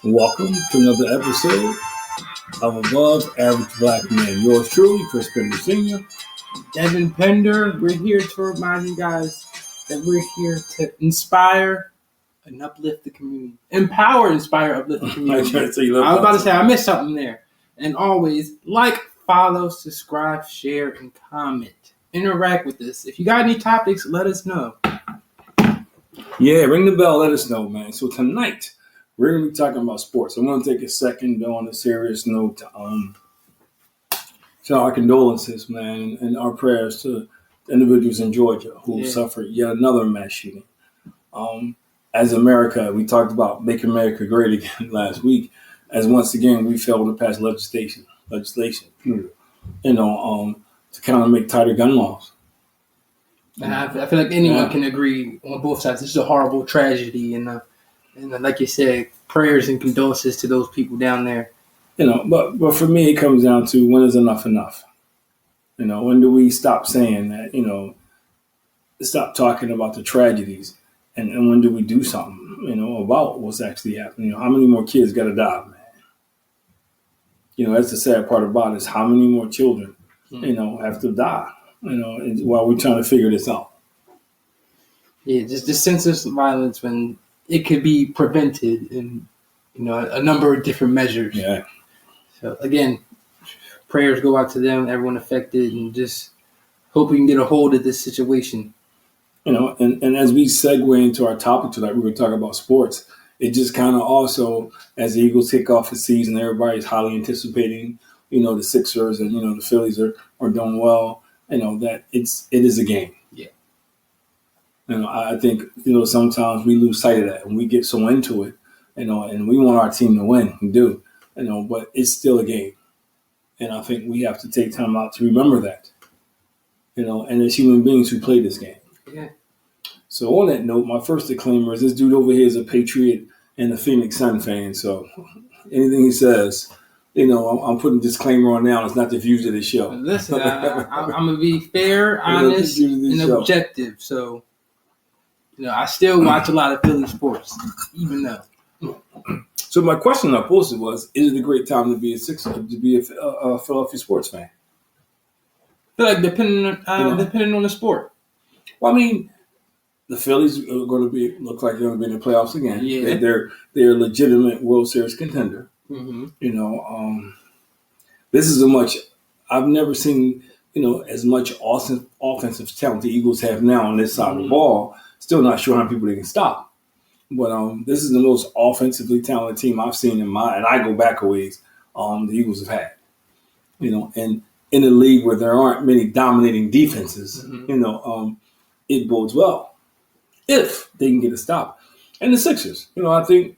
Welcome to another episode of Above Average Black Men. Yours truly, Chris Pender Sr. Devin Pender. We're here to remind you guys that we're here to inspire and uplift the community. Empower, inspire, uplift the community. I was about to say, I missed something there. And always, like, follow, subscribe, share, and comment. Interact with us. If you got any topics, let us know. Yeah, ring the bell, let us know, man. So tonight, we're going to be talking about sports. I want to take a second, though, on a serious note, to our condolences, man, and our prayers to individuals in Georgia who suffered yet another mass shooting. As America, we talked about Make America Great Again last week, as once again we failed to pass legislation, to kind of make tighter gun laws. And I feel like anyone can agree on both sides. This is a horrible tragedy, and like you said, prayers and condolences to those people down there. But for me, it comes down to when is enough enough? When do we stop saying that? Stop talking about the tragedies, and when do we do something? About what's actually happening. How many more kids got to die, man? That's the sad part about it, is how many more children, have to die. While we're trying to figure this out. Yeah, just the senseless violence when it could be prevented in, a number of different measures. Yeah. So again, prayers go out to them, everyone affected, and just hope we can get a hold of this situation. And as we segue into our topic tonight, we're going to talk about sports. It just kind of also, as the Eagles kick off the season, everybody's highly anticipating, the Sixers and, the Phillies are doing well. That it is a game. Yeah. I think, sometimes we lose sight of that and we get so into it, and we want our team to win. We do, but it's still a game. And I think we have to take time out to remember that, and as human beings who play this game. Yeah. So on that note, my first disclaimer is this dude over here is a Patriot and a Phoenix Sun fan. So anything he says, I'm putting a disclaimer on now. It's not the views of the show. Listen, I'm going to be fair, honest, and objective. So, I still watch a lot of Philly sports, even though. So my question I posted was, is it a great time to be a Sixer, to be a Philadelphia sports fan? I feel like depending on the sport. Well, I mean, the Phillies are going to look like they're going to be in the playoffs again. Yeah. They're a legitimate World Series contender. Mm-hmm. This is I've never seen, as much offensive talent the Eagles have now on this side of the ball. Still not sure how many people they can stop. But this is the most offensively talented team I've seen and I go back a ways, the Eagles have had. And in a league where there aren't many dominating defenses, it bodes well if they can get a stop. And the Sixers, I think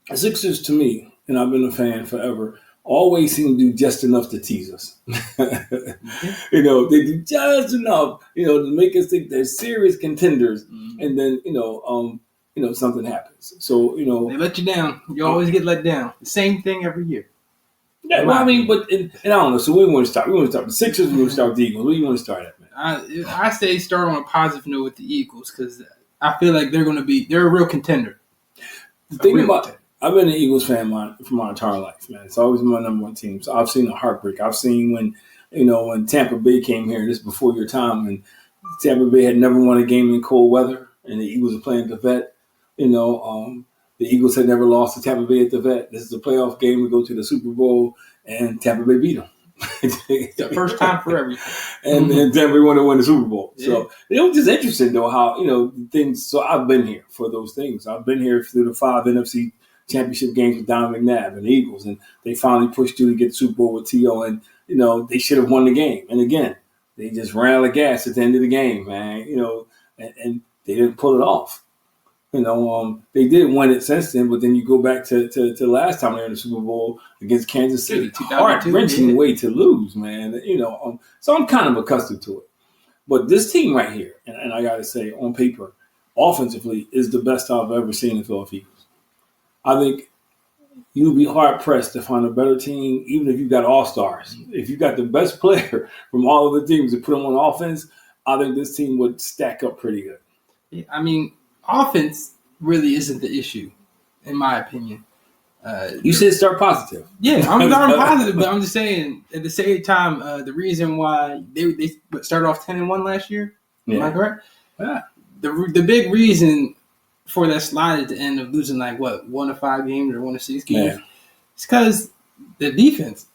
the Sixers, to me, and I've been a fan forever, always seem to do just enough to tease us. They do just enough, to make us think they're serious contenders. And then, something happens. So, they let you down. You always get let down. The same thing every year. Yeah, well, I mean, and I don't know. So we want to start. We want to start with the Sixers. We want to start with the Eagles. Where do you want to start at, man? I say start on a positive note with the Eagles because I feel like they're a real contender. The thing about I've been an Eagles fan for my entire life, man. It's always been my number one team. So I've seen the heartbreak. I've seen when Tampa Bay came here, this before your time, and Tampa Bay had never won a game in cold weather, and the Eagles were playing at the Vet. The Eagles had never lost to Tampa Bay at the Vet. This is a playoff game. We go to the Super Bowl, and Tampa Bay beat them. The first time for everything. And then Tampa Bay wanted to win the Super Bowl. Yeah. So it was just interesting, though, how, things. So I've been here for those things. I've been here through the 5 NFC championship games with Don McNabb and the Eagles, and they finally pushed through to get the Super Bowl with T.O., and, they should have won the game. And again, they just ran out of gas at the end of the game, man, and they didn't pull it off. They did win it since then, but then you go back to last time they were in the Super Bowl against Kansas City. Heart-wrenching way to lose, man. So I'm kind of accustomed to it. But this team right here, and I got to say, on paper, offensively, is the best I've ever seen in Philadelphia. I think you'd be hard-pressed to find a better team, even if you got all-stars. If you got the best player from all of the teams to put them on offense, I think this team would stack up pretty good. Yeah, I mean, offense really isn't the issue, in my opinion. You said start positive. Yeah, I'm starting positive, but I'm just saying at the same time, the reason why they started off 10-1 last year. Am I correct? Yeah. The big reason for that slide at the end of losing 1 to 5 games or 1 to 6 games, it's because the defense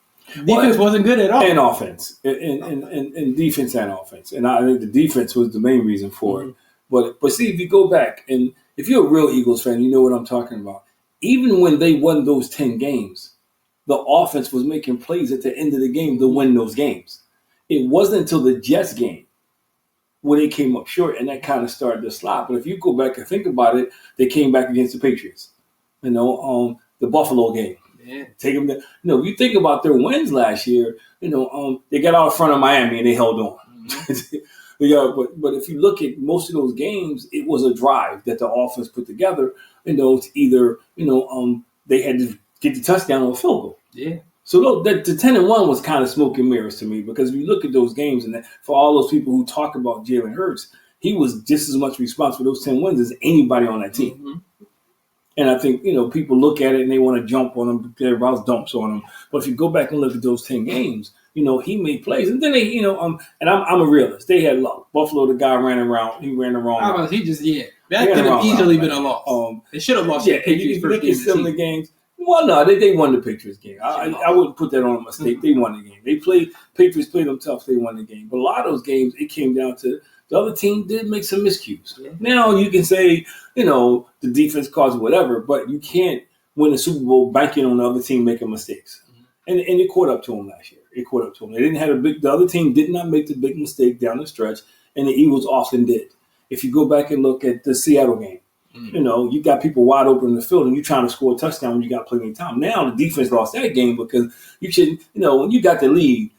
wasn't good at all. And offense, and defense and offense, and I think the defense was the main reason for it. But see, if you go back and if you're a real Eagles fan, you know what I'm talking about. Even when they won those 10 games, the offense was making plays at the end of the game to win those games. It wasn't until the Jets game where they came up short, and that kind of started to slide. But if you go back and think about it, they came back against the Patriots. The Buffalo game. Yeah. Take them there. If you think about their wins last year, they got out in front of Miami and they held on. But if you look at most of those games, it was a drive that the offense put together. To either they had to get the touchdown or a field goal. Yeah. So the 10-1 was kind of smoke and mirrors to me, because if you look at those games, and for all those people who talk about Jalen Hurts, he was just as much responsible for those 10 wins as anybody on that team. Mm-hmm. And I think, people look at it and they want to jump on him. Everybody else dumps on him. But if you go back and look at those 10 games, he made plays. And then they, and I'm a realist. They had luck. Buffalo, the guy ran around. He ran the wrong way. That could have easily been a loss. They should have lost the Patriots first game. Some of the games. Well, no, they won the Patriots game. I wouldn't put that on a mistake. They won the game. Patriots played them tough. They won the game. But a lot of those games, it came down to the other team did make some miscues. Yeah. Now you can say, the defense caused whatever, but you can't win a Super Bowl banking on the other team making mistakes. Mm-hmm. And it caught up to them last year. It caught up to them. They didn't have the other team did not make the big mistake down the stretch, and the Eagles often did. If you go back and look at the Seattle game, you got people wide open in the field, and you're trying to score a touchdown when you got plenty of time. Now the defense lost that game because you should, when you got the lead,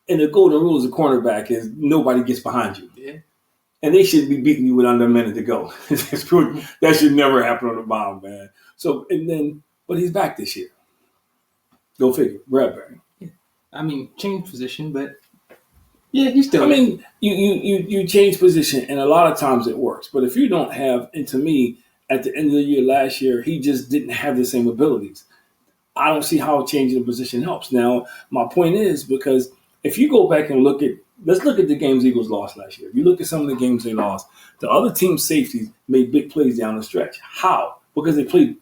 and the golden rule as a cornerback is nobody gets behind you. Yeah. And they shouldn't be beating you with under a minute to go. That should never happen on the bottom, man. So, but he's back this year. Go figure. Bradbury. Yeah. I mean, change position, but yeah, he's still. I mean, you change position, and a lot of times it works. But if you don't have, and to me, at the end of the year last year, he just didn't have the same abilities. I don't see how changing the position helps. Now, my point is, because if you go back and let's look at the games Eagles lost last year. If you look at some of the games they lost, the other team's safeties made big plays down the stretch. How? Because they played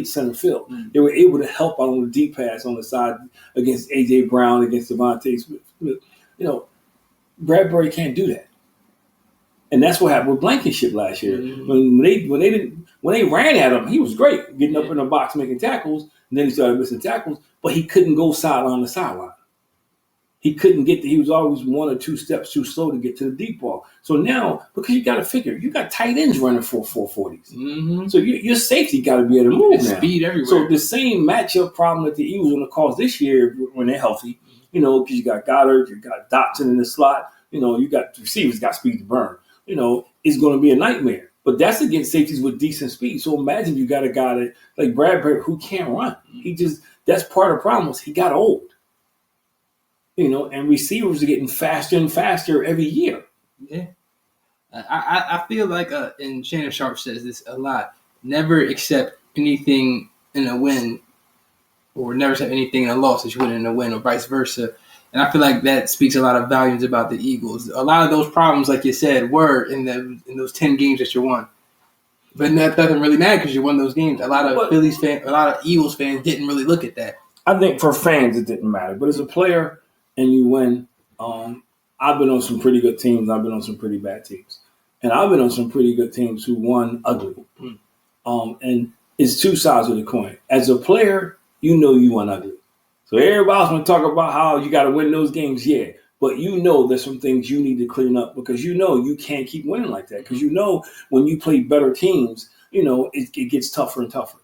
center field. Mm-hmm. They were able to help out on the deep pass on the side against A.J. Brown, against Devontae Smith. Bradbury can't do that. And that's what happened with Blankenship last year. Mm-hmm. When they ran at him, he was great, getting up in the box, making tackles, and then he started missing tackles, but he couldn't go sideline to sideline. He couldn't he was always 1 or 2 steps too slow to get to the deep ball. So now, because you got to figure, you got tight ends running for 440s. Mm-hmm. So your safety got to be able to move now. Speed everywhere. So the same matchup problem that the Eagles are going to cause this year when they're healthy, because you got Goddard, you got Dotson in the slot, you got receivers got speed to burn, it's going to be a nightmare. But that's against safeties with decent speed. So imagine you got a guy like Bradbury who can't run. That's part of the problem was he got old. And receivers are getting faster and faster every year. Yeah. I feel like, and Shannon Sharp says this a lot, never accept anything in a win or never accept anything in a loss that you win in a win or vice versa. And I feel like that speaks a lot of volumes about the Eagles. A lot of those problems, like you said, were in those 10 games that you won. But that doesn't really matter because you won those games. A lot of Eagles fans didn't really look at that. I think for fans it didn't matter. But as a player, and you win. I've been on some pretty good teams. I've been on some pretty bad teams. And I've been on some pretty good teams who won ugly. And it's two sides of the coin. As a player, you won ugly. So everybody's going to talk about how you got to win those games, yeah. But there's some things you need to clean up because you can't keep winning like that. Because when you play better teams, it gets tougher and tougher.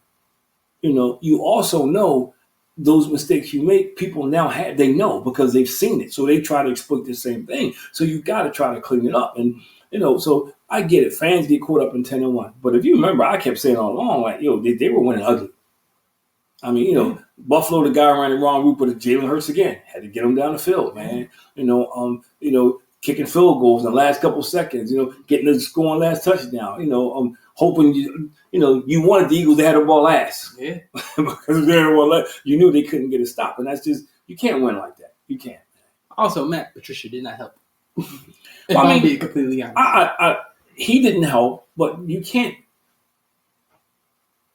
You also know those mistakes you make, people now they know because they've seen it. So they try to exploit the same thing. So you got to try to clean it up. And, so I get it. Fans get caught up in 10-1. But if you remember, I kept saying all along, they were winning ugly. I mean, Buffalo, the guy ran the wrong route, but Jalen Hurts again. Had to get him down the field, man. kicking field goals in the last couple seconds, getting the scoring last touchdown, hoping you wanted the Eagles to have the ball last. Yeah. Because they had the ball last, you knew they couldn't get a stop. And that's just, you can't win like that. You can't. Also, Matt Patricia did not help. If I'm being completely honest. He didn't help, but you can't.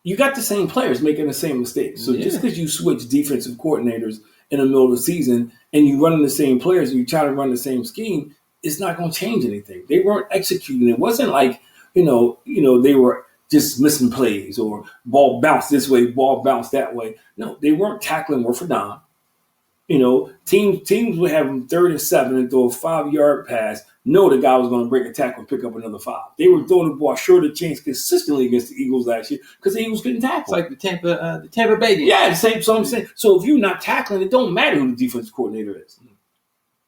You got the same players making the same mistakes. So just because you switch defensive coordinators in the middle of the season and you run the same players and you try to run the same scheme, it's not going to change anything. They weren't executing. It wasn't like, they were just missing plays or ball bounced this way, ball bounced that way. No, they weren't tackling worth a dime. Teams would have them 3rd and 7 and throw a 5-yard pass. Know the guy was going to break a tackle and pick up another 5. They were throwing the ball short of chance consistently against the Eagles last year because the Eagles couldn't tackle. It's like the Tampa Bay game. Yeah, the same. So I'm saying. So if you're not tackling, it don't matter who the defensive coordinator is.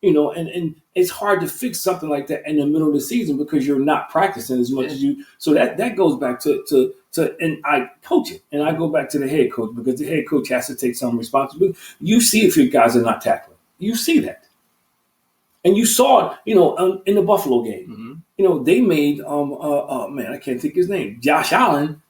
And it's hard to fix something like that in the middle of the season because you're not practicing as much as you. So that goes back to and I coach it, and I go back to the head coach because the head coach has to take some responsibility. You see if your guys are not tackling. You see that. And you saw it, in the Buffalo game. Mm-hmm. They made I can't think his name. Josh Allen,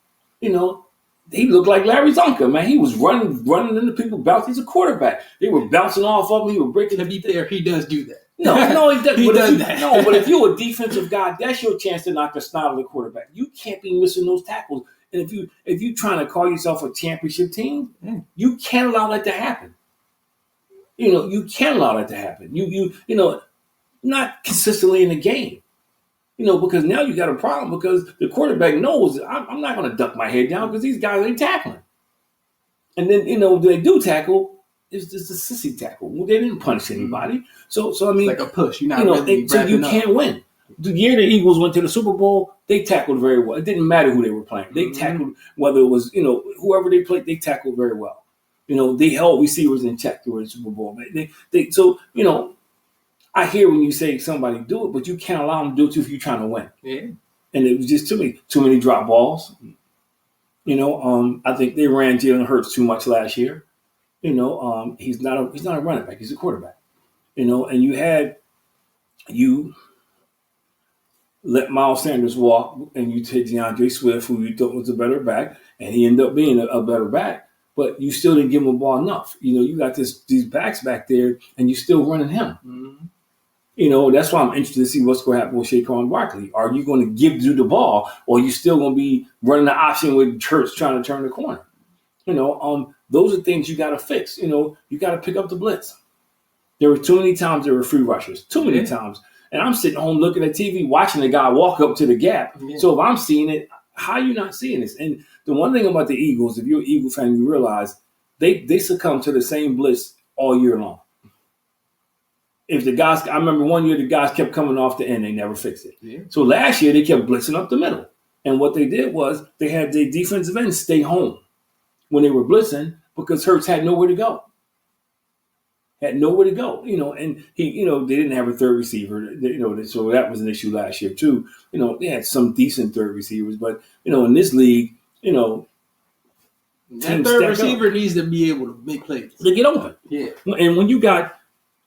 he looked like Larry Zonka, man. He was running into people, bouncing. He's a quarterback. They were bouncing off of him. He was breaking. To be fair, he does do that. No, he doesn't. He does that. No, but if you're a defensive guy, that's your chance to knock the snot of the quarterback. You can't be missing those tackles. And if you trying to call yourself a championship team, you can't allow that to happen. You can't allow that to happen. You not consistently in the game. Because now you got a problem because the quarterback knows I'm not going to duck my head down because these guys ain't tackling. And then, they do tackle, it's just a sissy tackle. Well, they didn't punish anybody. So I mean, it's like a push. You're not really so you can't win. The year the Eagles went to the Super Bowl, they tackled very well. It didn't matter who they were playing. They tackled, whether it was, whoever they played, they tackled very well. They held receivers in check during the Super Bowl. I hear when you say somebody do it, but you can't allow them to do it too if you're trying to win. Yeah. And it was just too many drop balls. I think they ran Jalen Hurts too much last year. He's not a running back. He's a quarterback. And you let Miles Sanders walk and you take DeAndre Swift, who you thought was a better back, and he ended up being a better back. But you still didn't give him the ball enough. You got these backs back there, and you still running him. Mm-hmm. That's why I'm interested to see what's going to happen with Saquon Barkley. Are you going to give you the ball, or are you still going to be running the option with Hurts trying to turn the corner? Those are things you got to fix. You got to pick up the blitz. There were too many times there were free rushers. Too many times. And I'm sitting home looking at TV, watching the guy walk up to the gap. Yeah. So if I'm seeing it, how are you not seeing this? And the one thing about the Eagles, if you're an Eagle fan, you realize they succumb to the same blitz all year long. If the guys, I remember one year the guys kept coming off the end, they never fixed it. Yeah. So last year they kept blitzing up the middle. And what they did was they had their defensive ends stay home when they were blitzing because Hurts had nowhere to go. And he, they didn't have a third receiver, so that was an issue last year too. They had some decent third receivers, but, in this league, that third receiver needs to be able to make plays. To get open. Yeah. And when you got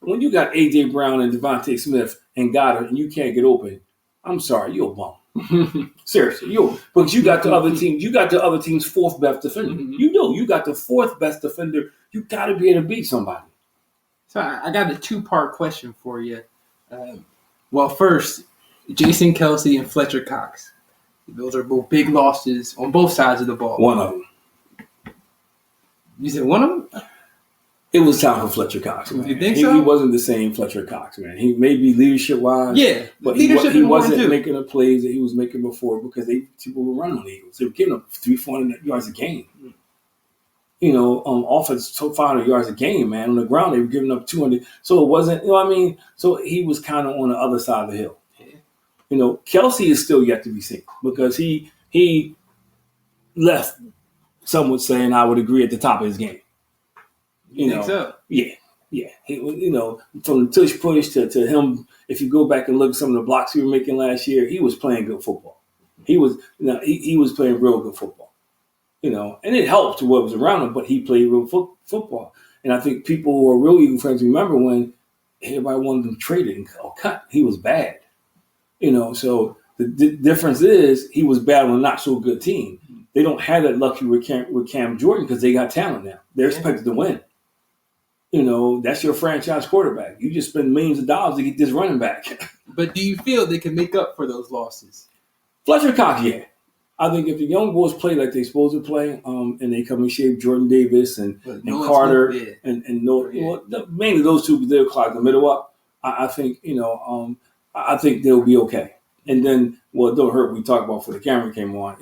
A.J. Brown and Devontae Smith and Goddard and you can't get open, I'm sorry, you're a bum. Seriously, because you got the other team's fourth best defender. Mm-hmm. You do. You got the fourth best defender. You got to be able to beat somebody. So I got a 2-part question for you. First, Jason Kelce and Fletcher Cox. Those are both big losses on both sides of the ball. One of them. You said one of them? It was time for Fletcher Cox. Man. You think so? He wasn't the same Fletcher Cox, man. He may be leadership-wise. Yeah, but he wasn't making the plays that he was making before because people were running on the Eagles. They were giving up 300-400 yards a game. Offense 500 yards a game, man. On the ground, they were giving up 200. So it wasn't, So he was kind of on the other side of the hill. Yeah. Kelce is still yet to be seen because he left, some would say, and I would agree, at the top of his game. You think so? Yeah. He, from the tush push to him, if you go back and look at some of the blocks he was making last year, he was playing good football. He was playing real good football. And it helped to what was around him, but he played real football. And I think people who are real Eagle fans remember when everybody wanted him traded or cut. He was bad. So the difference is he was bad on a not so good team. They don't have that luxury with Cam Jordan because they got talent now. They're expected to win. That's your franchise quarterback. You just spend millions of dollars to get this running back. But do you feel they can make up for those losses? Fletcher Cox, yeah. I think if the young boys play like they're supposed to play, and they come in shape, Jordan Davis and Carter mainly those two, they'll clog the middle up. I think I think they'll be okay. And then, it don't hurt. We talked about before the camera came on.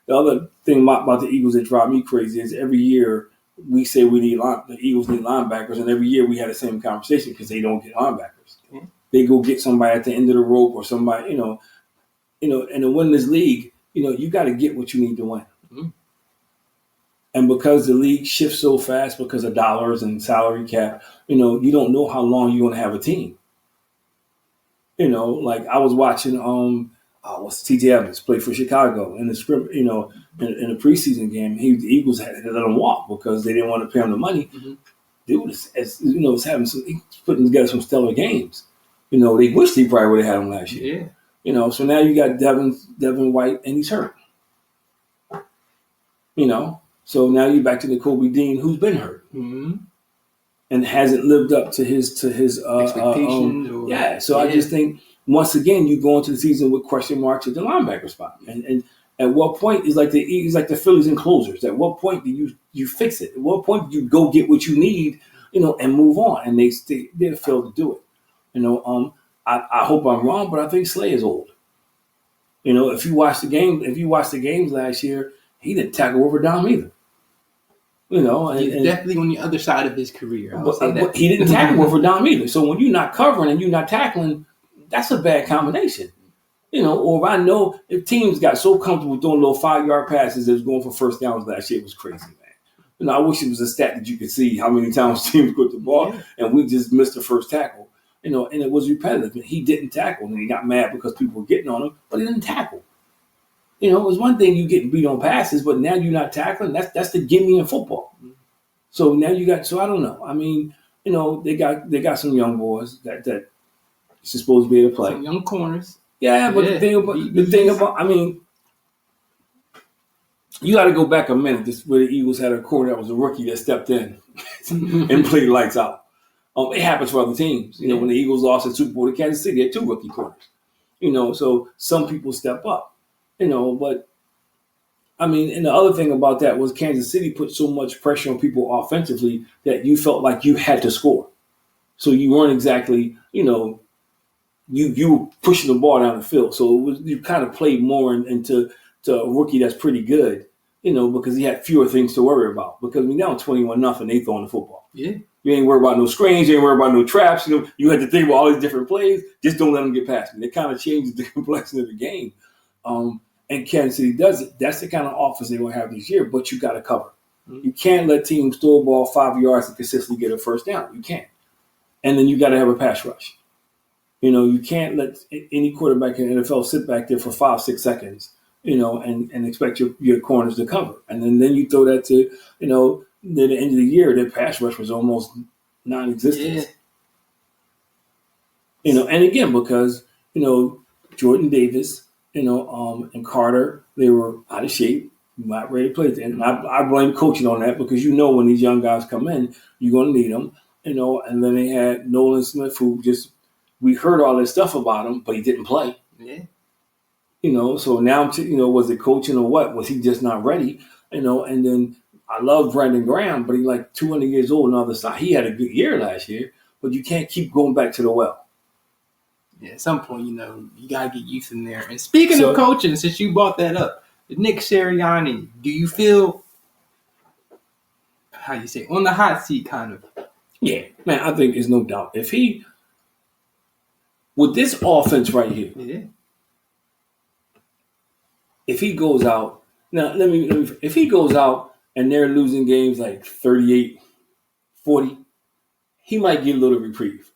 The other thing about the Eagles that drive me crazy is every year we say the Eagles need linebackers, and every year we had the same conversation because they don't get linebackers. Mm-hmm. They go get somebody at the end of the rope or somebody, and to win this league, you got to get what you need to win. Mm-hmm. And because the league shifts so fast because of dollars and salary cap, you don't know how long you're going to have a team. Like I was watching, what's T.J. Evans play for Chicago in the script, in the preseason game. The Eagles had to let him walk because they didn't want to pay him the money. Mm-hmm. Dude was having he's putting together some stellar games. They wished he probably would have had him last year. Yeah. So now you got Devin White and he's hurt. So now you're back to Nakobe Dean who's been hurt. Mm-hmm. And hasn't lived up to his expectations. So I just think once again you go into the season with question marks at the linebacker spot, and at what point is like the Phillies and closers? At what point do you fix it? At what point do you go get what you need, and move on? And they failed to do it. I hope I'm wrong, but I think Slay is old. If you watch the games last year, he didn't tackle over Dom either. He's definitely on the other side of his career. But he didn't tackle over Dom either. So when you're not covering and you're not tackling, that's a bad combination. Or if teams got so comfortable doing little 5-yard passes that was going for first downs last year, it was crazy, man. I wish it was a stat that you could see how many times teams put the ball and we just missed the first tackle. And it was repetitive. And he didn't tackle, and he got mad because people were getting on him, but he didn't tackle. It was one thing you getting beat on passes, but now you're not tackling. That's the gimme in football. So now you got. So I don't know. I mean, they got some young boys that supposed to be able to play. Some young corners. Yeah, but the thing about, I mean, you got to go back a minute. This where the Eagles had a corner that was a rookie that stepped in and played lights out. It happens for other teams. When the Eagles lost at Super Bowl to Kansas City, they had 2 rookie corners. So some people step up. But I mean, and the other thing about that was Kansas City put so much pressure on people offensively that you felt like you had to score. So you weren't exactly, you were pushing the ball down the field. So you kind of played more into a rookie that's pretty good, because he had fewer things to worry about. Because now 21-0, they throwing the football. Yeah. You ain't worried about no screens. You ain't worried about no traps. You had to think about all these different plays. Just don't let them get past me. It kind of changes the complexity of the game. And Kansas City does it. That's the kind of offense they're going to have this year, but you got to cover. Mm-hmm. You can't let teams throw a ball 5 yards and consistently get a first down. You can't. And then you got to have a pass rush. You can't let any quarterback in the NFL sit back there for 5-6 seconds, and expect your corners to cover. And then you throw that to, near the end of the year, their pass rush was almost non-existent. Yeah. And again, because, Jordan Davis, and Carter, they were out of shape, not ready to play. And I blame coaching on that because when these young guys come in, you're going to need them, And then they had Nolan Smith, who we heard all this stuff about him, but he didn't play. Yeah. So now, was it coaching or what? Was he just not ready? And then I love Brandon Graham, but he's like 200 years old on the other side. He had a good year last year, but you can't keep going back to the well. Yeah, at some point, you got to get youth in there. And speaking of coaching, since you brought that up, Nick Sirianni, do you feel, on the hot seat kind of? Yeah, man, I think there's no doubt. If with this offense right here, if he goes out, if he goes out and they're losing games like 38-40, he might get a little reprieve.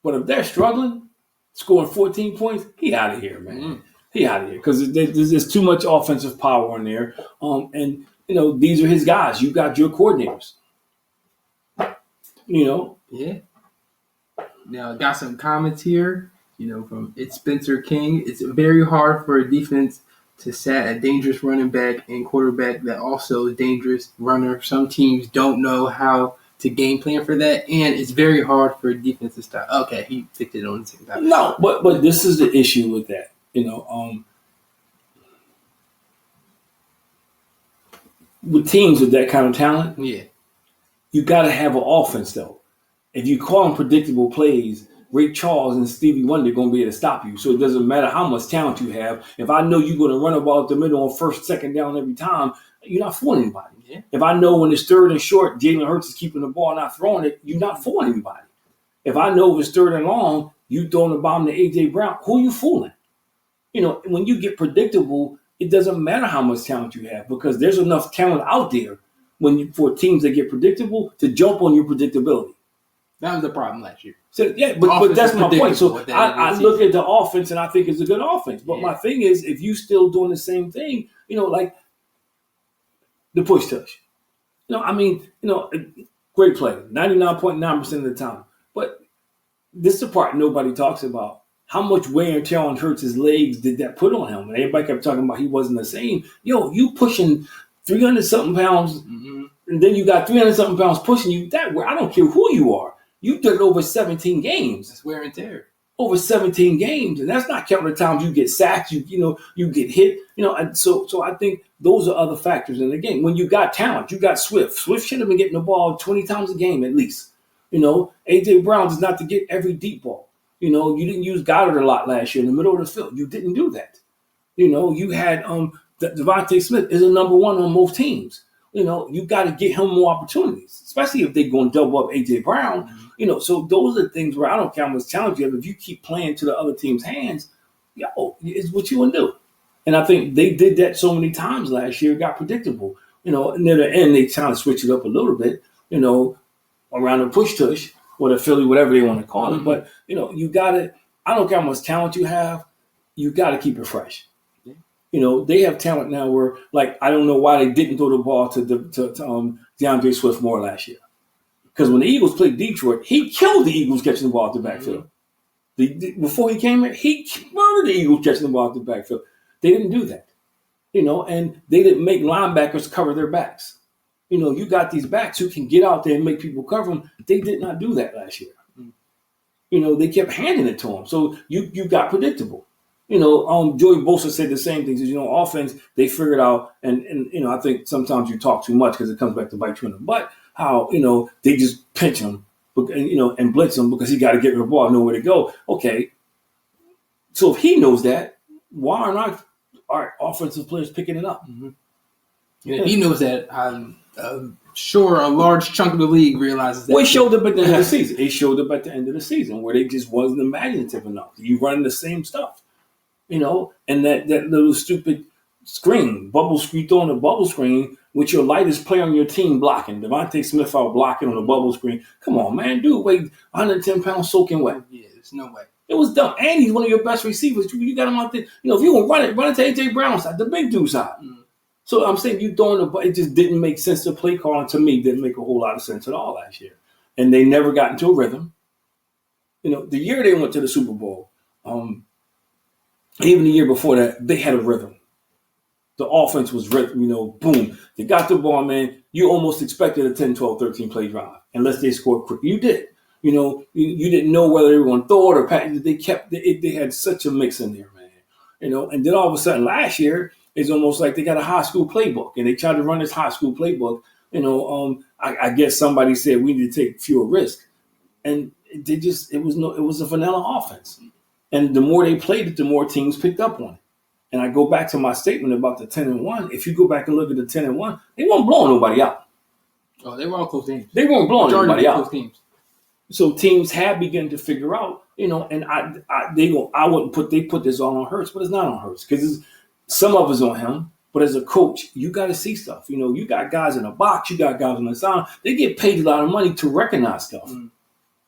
But if they're struggling, scoring 14 points, he out of here, man. Mm-hmm. He out of here because there's too much offensive power in there. And these are his guys. You got your coordinators. Yeah. Now, got some comments here, from It's Spencer King. It's very hard for a defense to set a dangerous running back and quarterback that also is dangerous runner. Some teams don't know how to game plan for that, and it's very hard for a defense to stop. Okay, he fixed it on the second time. No, but this is the issue with that. With teams with that kind of talent, you got to have an offense, though. If you call them predictable plays, Ray Charles and Stevie Wonder are going to be able to stop you. So it doesn't matter how much talent you have. If I know you're going to run a ball up the middle on first, second down every time, you're not fooling anybody. Yeah. If I know when it's third and short, Jalen Hurts is keeping the ball, not throwing it, you're not fooling anybody. If I know if it's third and long, you throwing the bomb to A.J. Brown, who are you fooling? When you get predictable, it doesn't matter how much talent you have because there's enough talent out there for teams that get predictable to jump on your predictability. That was the problem last year. So but that's my point. So I look at the offense and I think it's a good offense. But my thing is, if you still doing the same thing, like the push touch. Great play, 99.9% of the time. But this is the part nobody talks about. How much wear and tear on Hurts' legs did that put on him? And everybody kept talking about he wasn't the same. You pushing 300-something pounds, and then you got 300-something pounds pushing you that way. I don't care who you are. You did it over 17 games. That's wear and tear. Over 17 games, and that's not counting the times you get sacked, you get hit, and so I think those are other factors in the game. When you got talent, you got Swift. Swift should have been getting the ball 20 times a game at least. A.J. Brown is not to get every deep ball. You didn't use Goddard a lot last year in the middle of the field. You didn't do that. You had Devontae Smith is a number one on most teams. You got to get him more opportunities, especially if they're going to double up A.J. Brown. So those are the things where I don't care how much talent you have. If you keep playing to the other team's hands, it's what you want to do. And I think they did that so many times last year, it got predictable. And near the end, they kind of switched it up a little bit, around the push tush or the Philly, whatever they want to call it. But, you got to, I don't care how much talent you have, you got to keep it fresh. They have talent now where, I don't know why they didn't throw the ball to DeAndre Swift more last year. Because when the Eagles played Detroit, he killed the Eagles catching the ball out the backfield. Before he came here, he murdered the Eagles catching the ball out the backfield. They didn't do that. And they didn't make linebackers cover their backs. You got these backs who can get out there and make people cover them. They did not do that last year. They kept handing it to them. So you got predictable. Joey Bosa said the same things. Offense, they figured out, and I think sometimes you talk too much because it comes back to bite you in the butt, how, they just pinch him, and blitz him because he got to get the ball, know where to go. Okay. So if he knows that, why aren't our offensive players picking it up? He knows that. I'm sure a large chunk of the league realizes that. Well, it showed up at the end of the season. It showed up at the end of the season where they just wasn't imaginative enough. You running the same stuff. And that little stupid screen, bubble screen, throwing a bubble screen with your lightest player on your team blocking. Devontae Smith out blocking on the bubble screen. Come on, man. Dude, weigh 110 pounds soaking wet. Yeah, there's no way. It was dumb. And he's one of your best receivers. You got him out there. If you're going to run it to A.J. Brown's side, the big dude's side. So I'm saying you throwing the ball, it just didn't make sense. The play calling to me didn't make a whole lot of sense at all last year. And they never got into a rhythm. The year they went to the Super Bowl, even the year before that, they had a rhythm. The offense was rhythm, boom. They got the ball, man. You almost expected a 10, 12, 13 play drive unless they scored quick. You did. You didn't know whether they were going to throw it or pass. They had such a mix in there, man. And then all of a sudden last year, it's almost like they got a high school playbook and they tried to run this high school playbook. I guess somebody said we need to take fewer risks. And it was a vanilla offense. And the more they played it, the more teams picked up on it. And I go back to my statement about the 10-1. If you go back and look at the 10-1, they weren't blowing nobody out. Oh, they were all close teams. They weren't blowing anybody out. Close teams. So teams have begun to figure out, and they put this all on Hurts, but it's not on Hurts because some of it's on him. But as a coach, you got to see stuff. You got guys in the box, you got guys on the side. They get paid a lot of money to recognize stuff.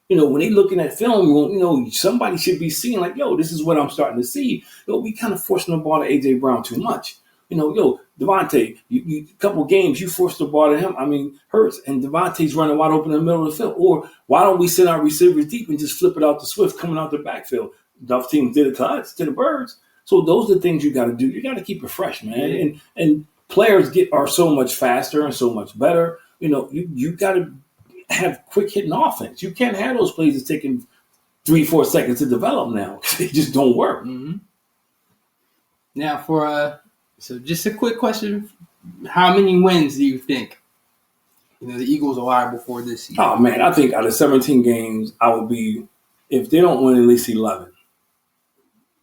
When they looking at film, somebody should be seeing this is what I'm starting to see. We kind of forcing the ball to A.J. Brown too much. Devontae, you couple games, you forced the ball to him. I mean, Hurts and Devontae's running wide open in the middle of the field. Or why don't we send our receivers deep and just flip it out to Swift coming out the backfield? Enough teams did it to us, to the Birds. So those are the things you got to do. You got to keep it fresh, man. Yeah. And players are so much faster and so much better. You got to have quick hitting offense. You can't have those plays that's taking 3-4 seconds to develop now. They just don't work. Mm-hmm. Now so just a quick question: how many wins do you think the Eagles are liable for this season? Oh man, I think out of 17 games, I would be, if they don't win at least 11.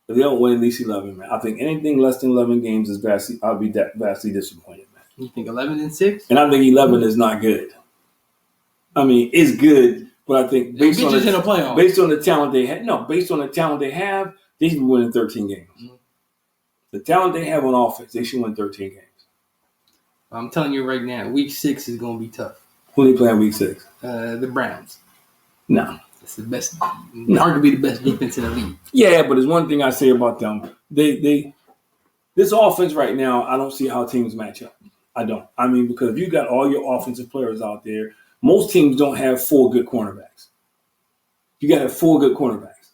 If they don't win at least 11, man, I think anything less than 11 games is vastly. I'll be vastly disappointed, man. You think 11-6? And I think 11 is not good. I mean, it's good, but I think based on the talent they have, they should be winning 13 games. Mm-hmm. The talent they have on offense, they should win 13 games. I'm telling you right now, Week 6 is going to be tough. Who they playing Week 6? The Browns. No. It's the best, arguably the best defense in the league. Yeah, but there's one thing I say about them. This offense right now, I don't see how teams match up. I don't. I mean, because if you got all your offensive players out there, most teams don't have 4 good cornerbacks. You got to have 4 good cornerbacks,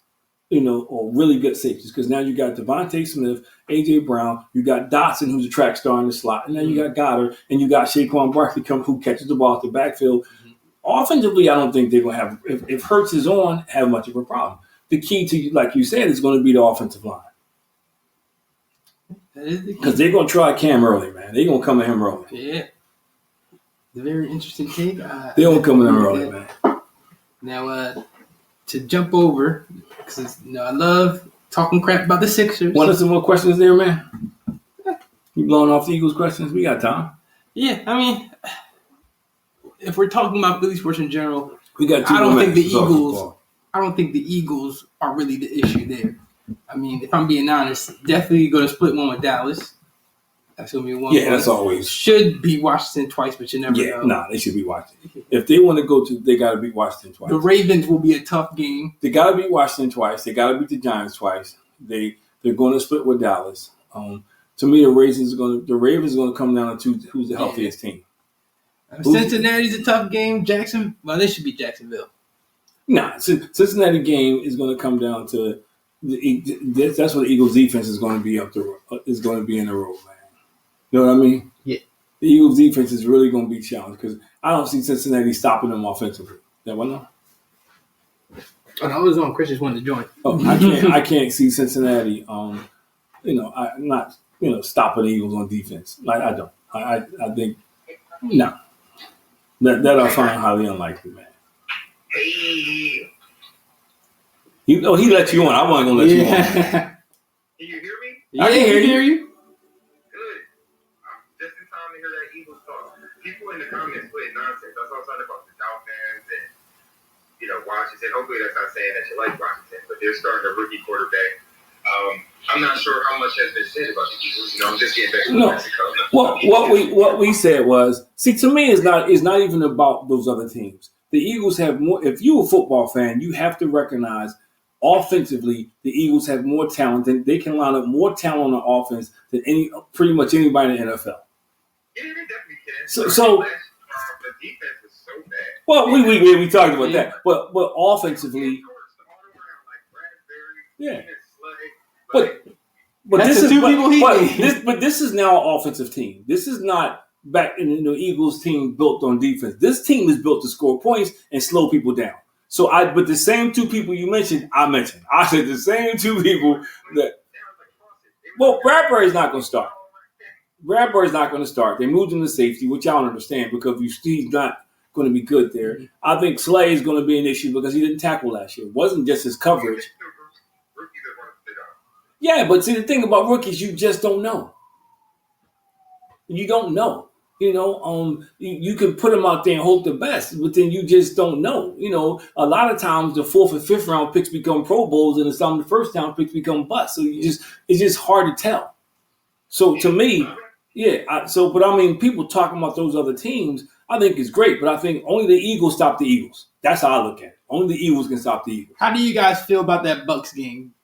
or really good safeties. Because now you got Devontae Smith, A.J. Brown, you got Dotson, who's a track star in the slot, and then you got Goddard, and you got Saquon Barkley who catches the ball at the backfield. Mm-hmm. Offensively, I don't think they're going to have, if Hurts is on, have much of a problem. The key to, like you said, is going to be the offensive line. Because they're going to try Cam early, man. They're going to come at him early. Yeah. It's a very interesting take. They're going to come at him early, man. Now, to jump over, because I love talking crap about the Sixers. Want some more questions there, man? You blowing off the Eagles questions? We got time. Yeah, I mean, if we're talking about Philly sports in general, we got I don't think the Eagles are really the issue there. I mean, if I'm being honest, definitely going to split one with Dallas. That's going to be one. Yeah, that's always. Should beat Washington twice, but you never know. Yeah, nah, they should beat Washington. If they want to go to, they got to beat Washington twice. The Ravens will be a tough game. They got to beat Washington twice. They got to beat the Giants twice. They're going to split with Dallas. To me, the Ravens are going to come down to who's the healthiest team. Cincinnati's a tough game. They should beat Jacksonville. Nah, Cincinnati game is going to come down to that's what the Eagles defense is going to be in the road, man. You know what I mean? Yeah. The Eagles defense is really going to be challenged because I don't see Cincinnati stopping them offensively. That one, no? Oh, I was on. Chris just wanted to join. Oh, I can't see Cincinnati. Not stopping the Eagles on defense. Like I don't. I think no. That I find highly unlikely, man. Hey. He let you on. I wasn't gonna let you on. Can you hear me? Yeah, I can hear you. Good. Just in time to hear that Eagles talk. People in the comments putting nonsense. That's all talking about the Dolphins and Washington. Hopefully that's not saying that you like Washington, but they're starting a rookie quarterback. I'm not sure how much has been said about the Eagles. I'm just getting back to Mexico. What we said was, see, to me, it's not even about those other teams. The Eagles have more. If you're a football fan, you have to recognize offensively, the Eagles have more talent than they can line up more talent on the offense than pretty much anybody in the NFL. Yeah, they definitely can. So the defense was so bad. Well, we talked about that, but offensively, yeah. But this is now an offensive team. This is not back in the Eagles team built on defense. This team is built to score points and slow people down. But the same 2 people you mentioned, I mentioned. I said the same 2 people that. Well, Bradbury's not going to start. Bradbury's not going to start. They moved him to safety, which I don't understand because he's not going to be good there. I think Slay is going to be an issue because he didn't tackle last year. It wasn't just his coverage. Yeah, but see, the thing about rookies, you just don't know. You don't know. You can put them out there and hope the best, but then you just don't know. A lot of times the 4th and 5th round picks become Pro Bowls, and some of the first round picks become busts. So it's just hard to tell. So to me, people talking about those other teams, I think it's great, but I think only the Eagles stop the Eagles. That's how I look at it. Only the Eagles can stop the Eagles. How do you guys feel about that Bucs game?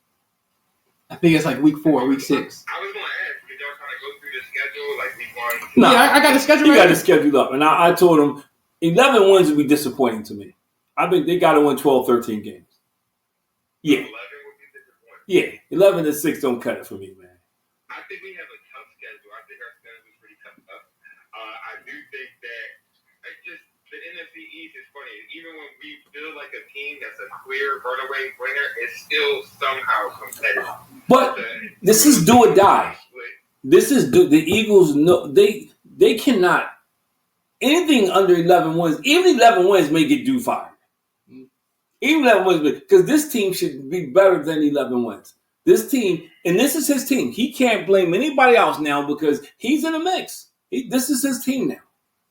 I think it's like week 4, week 6. I was going to ask, did y'all kind of go through the week one? No, yeah, I got the schedule. You got the schedule up, and I told him 11 wins would be disappointing to me. I think they got to win 12, 13 games. Yeah. 11 would be disappointing. Yeah, 11-6 don't cut it for me, man. I think we have a tough schedule. I think our schedule is pretty tough. I do think that the NFC East is funny. Even when we feel like a team that's a clear runaway winner, it's still somehow competitive. But this is do or die. This is the Eagles. No, they cannot. Anything under 11 wins, even 11 wins may get due fired. Even 11 wins, because this team should be better than 11 wins. This team, and this is his team. He can't blame anybody else now because he's in the mix. This is his team now.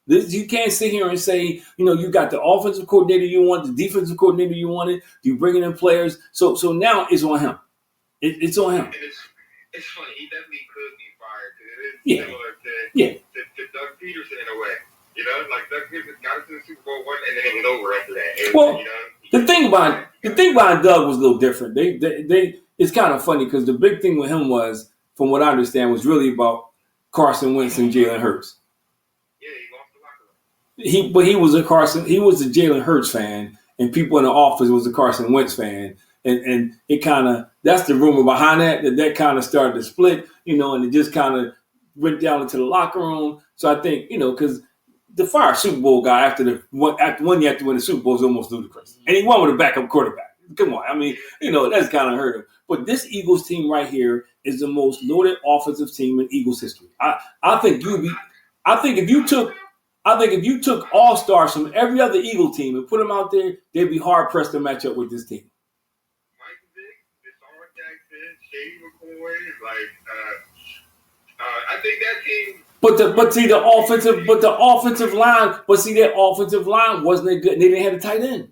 You can't sit here and say, you got the offensive coordinator you want, the defensive coordinator you wanted, you bringing in players. So now it's on him. It's on him. And it's funny. He definitely could be fired because it is similar to Doug Peterson in a way. Like Doug Peterson got us to the Super Bowl one, and then it was over after that. The thing about Doug was a little different. It's kind of funny because the big thing with him was, from what I understand, was really about Carson Wentz and Jalen Hurts. Yeah, he lost the locker room. But he was a Jalen Hurts fan, and people in the office was a Carson Wentz fan, and it kind of, that's the rumor behind that kind of started to split, and it just kind of went down into the locker room. So I think, because the fire Super Bowl guy after one year after win the Super Bowl is almost ludicrous, and he won with a backup quarterback. Come on, I mean, that's kind of heard of. But this Eagles team right here is the most loaded offensive team in Eagles history. I think if you took all-stars from every other Eagle team and put them out there, they'd be hard-pressed to match up with this team. Mike Vick, Deshaun Jackson, Shady McCoy, I think that team. Their offensive line wasn't that good. And they didn't have a tight end.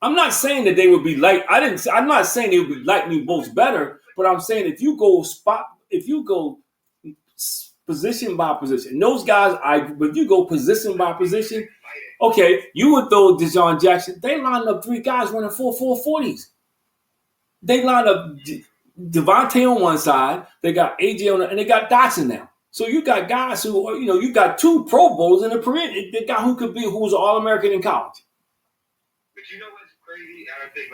I'm not saying that they would be I'm not saying they would be lightning bolts better, but I'm saying if you go position by position, those guys, but you go position by position, okay, you would throw Deshaun Jackson. They lined up 3 guys running 4.40s. They lined up Devontae on one side, they got AJ on and they got Dotson now. So you got guys who, you got 2 Pro Bowls in the period. The guy who was an All-American in college. But what's crazy? I think,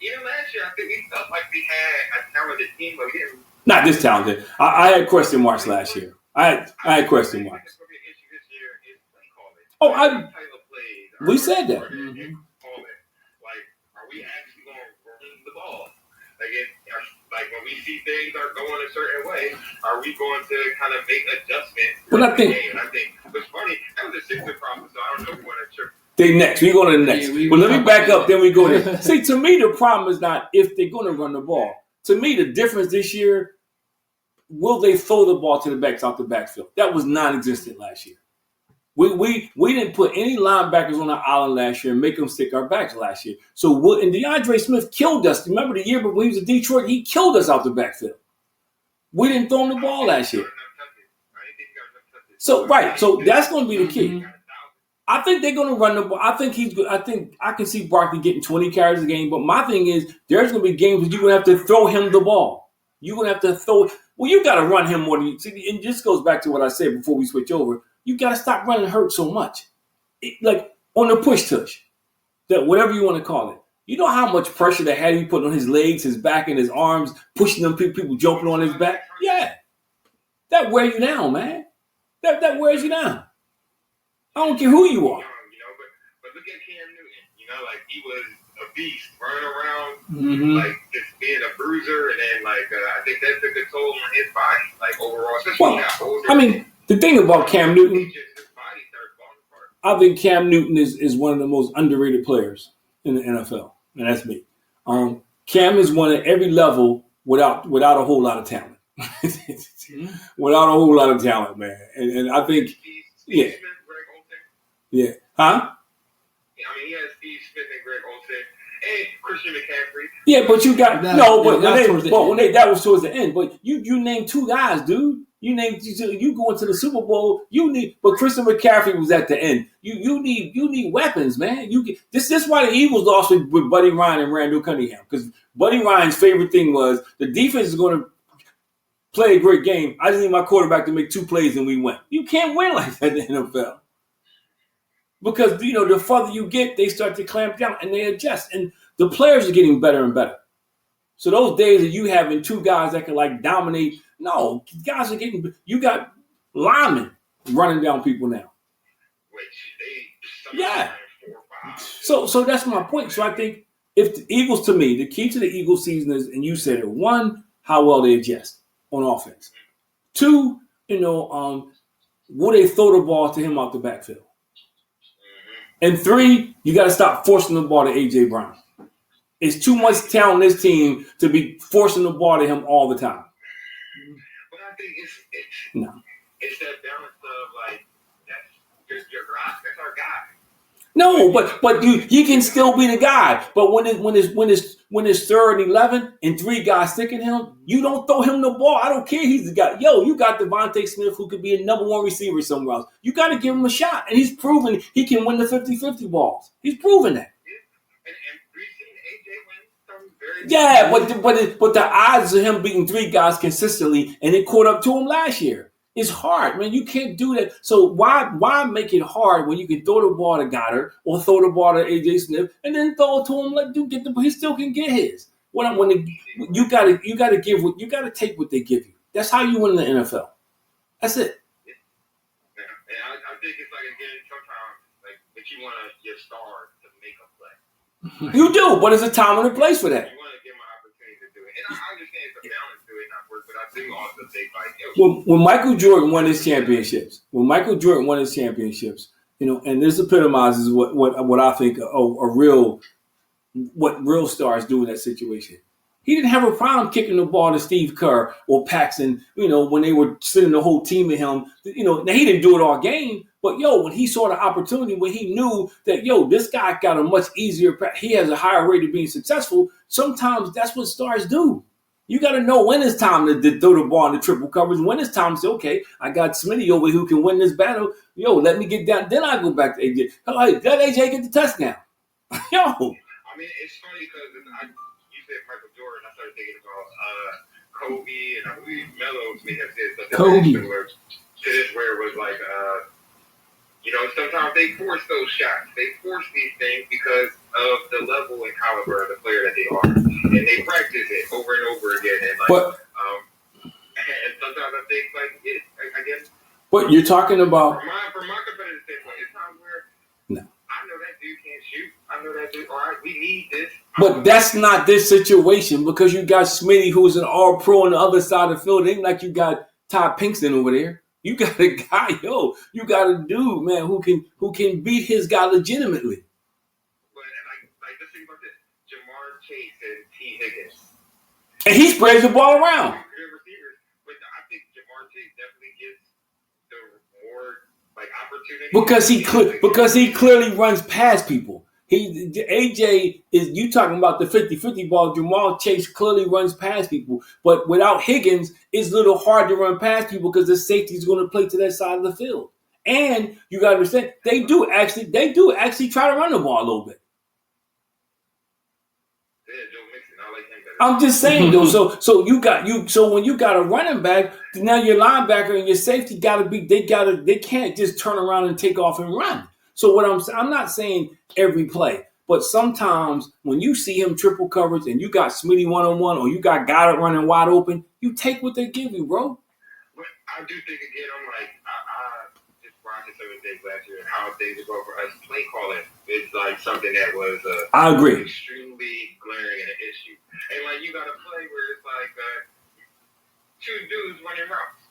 even last year, I think we felt like we had a talented team, but we didn't. Not this talented. I had question marks last year. I had question marks. We said that. Mm-hmm. Are we actually going to run the ball? When we see things are going a certain way, are we going to kind of make adjustments? But I think what's funny, that was a Sixers problem, so I don't know if we want to trip. They next. We go to the next. But let me back up, then we go there. See, to me, the problem is not if they're going to run the ball. To me, the difference this year, will they throw the ball to the backs out the backfield? That was non-existent last year. We didn't put any linebackers on the island last year and make them stick our backs last year. So and DeAndre Smith killed us. Remember the year when he was in Detroit? He killed us out the backfield. We didn't throw him the ball last year. So that's going to be the key. I think they're going to run the ball. I think he's good. I think I can see Barkley getting 20 carries a game. But my thing is, there's going to be games where you're going to have to throw him the ball. You're going to have to throw. Well, you got to run him more than you. See, and this goes back to what I said before we switch over. You got to stop running Hurts so much. On the push tush, that whatever you want to call it. You know how much pressure they had you put on his legs, his back, and his arms, pushing them people jumping on his back? Yeah. That wears you down, man. That wears you down. I don't care who you are. But look at Cam Newton. He was a beast running around, just being a bruiser, and then I think that took a toll on his body, overall. Especially the thing about Cam Newton, I think Cam Newton is one of the most underrated players in the NFL, and that's me. Cam is one at every level without a whole lot of talent. Without a whole lot of talent, man. And I think, yeah. Yeah. Huh? He has Steve Smith and Greg Olsen and Christian McCaffrey. Yeah, but you got that was towards the end. But you named 2 guys, dude. You going to the Super Bowl. But Christian McCaffrey was at the end. You need weapons, man. This is why the Eagles lost with Buddy Ryan and Randall Cunningham, because Buddy Ryan's favorite thing was the defense is going to play a great game. I just need my quarterback to make 2 plays and we win. You can't win like that in the NFL. Because, the further you get, they start to clamp down and they adjust. And the players are getting better and better. So those days of you having 2 guys that can dominate, no, guys are getting. You got linemen running down people now. Yeah. So that's my point. So I think if the Eagles, to me, the key to the Eagles season is, and you said it, 1, how well they adjust on offense. 2, will they throw the ball to him out the backfield? And 3, you got to stop forcing the ball to A.J. Brown. It's too much talent on this team to be forcing the ball to him all the time. But I think it's that balance of that's your guy. That's our guy. No, but he can still be the guy. But when it's 3rd and 11 and 3 guys sticking him, you don't throw him the ball. I don't care. He's the guy. You got Devontae Smith who could be a number 1 receiver somewhere else. You got to give him a shot, and he's proven he can win the 50-50 balls. He's proven that. Yeah, but the odds of him beating 3 guys consistently, and it caught up to him last year. It's hard, man. You can't do that. So why make it hard when you can throw the ball to Goddard or throw the ball to A.J. Smith and then throw it to him he still can get his. You gotta take what they give you. That's how you win in the NFL. That's it. And I think it's again sometimes that you want your star to make a play. You do, but there's a time and a place for that. You want to give him an opportunity to do it, and I understand it's a balance to it, not work, but I do also think when Michael Jordan won his championships, and this epitomizes what I think what real stars do in that situation. He didn't have a problem kicking the ball to Steve Kerr or Paxson, when they were sending the whole team at him. Now he didn't do it all game, but when he saw the opportunity, when he knew that, this guy got a much easier, he has a higher rate of being successful, sometimes that's what stars do. You got to know when it's time to throw the ball in the triple coverage, when it's time to say, okay, I got Smitty over who can win this battle. Let me get down. Then I go back to AJ. Hey, let AJ get the touchdown. I mean, it's funny because you said Michael Jordan. I started thinking about Kobe, and I believe Melo may have said something similar to this, where it was sometimes they force those shots. They force these things because of the level and caliber of the player that they are, and they practice it over and over again. And and sometimes I think I guess. But you're talking about from my competitive standpoint, it's times where I know that dude can't shoot. I know that dude. All right, we need this. But that's not this situation because you got Smitty, who's an all-pro on the other side of the field. It ain't like you got Todd Pinkston over there. You got a guy, you got a dude, man, who can beat his guy legitimately. But let's think about this: Jamar Chase and T. Higgins, and he spreads the ball around. Good receivers, but I think Jamar Chase definitely gets the more opportunity because he clearly runs past people. AJ is you talking about the 50-50 ball. Jamal Chase clearly runs past people, but without Higgins, it's a little hard to run past people because the safety is going to play to that side of the field. And you got to understand, they do actually try to run the ball a little bit. I'm just saying though. So when you got a running back, now your linebacker and your safety they can't just turn around and take off and run. So I'm not saying every play, but sometimes when you see him triple coverage and you got Smitty 1-on-1 or you got Goddard running wide open, you take what they give you, bro. But I do think again, I just watched some of the things last year and how things go for us. Play calling is something that was I agree. Extremely glaring and an issue. And you got a play where it's 2 dudes running routes.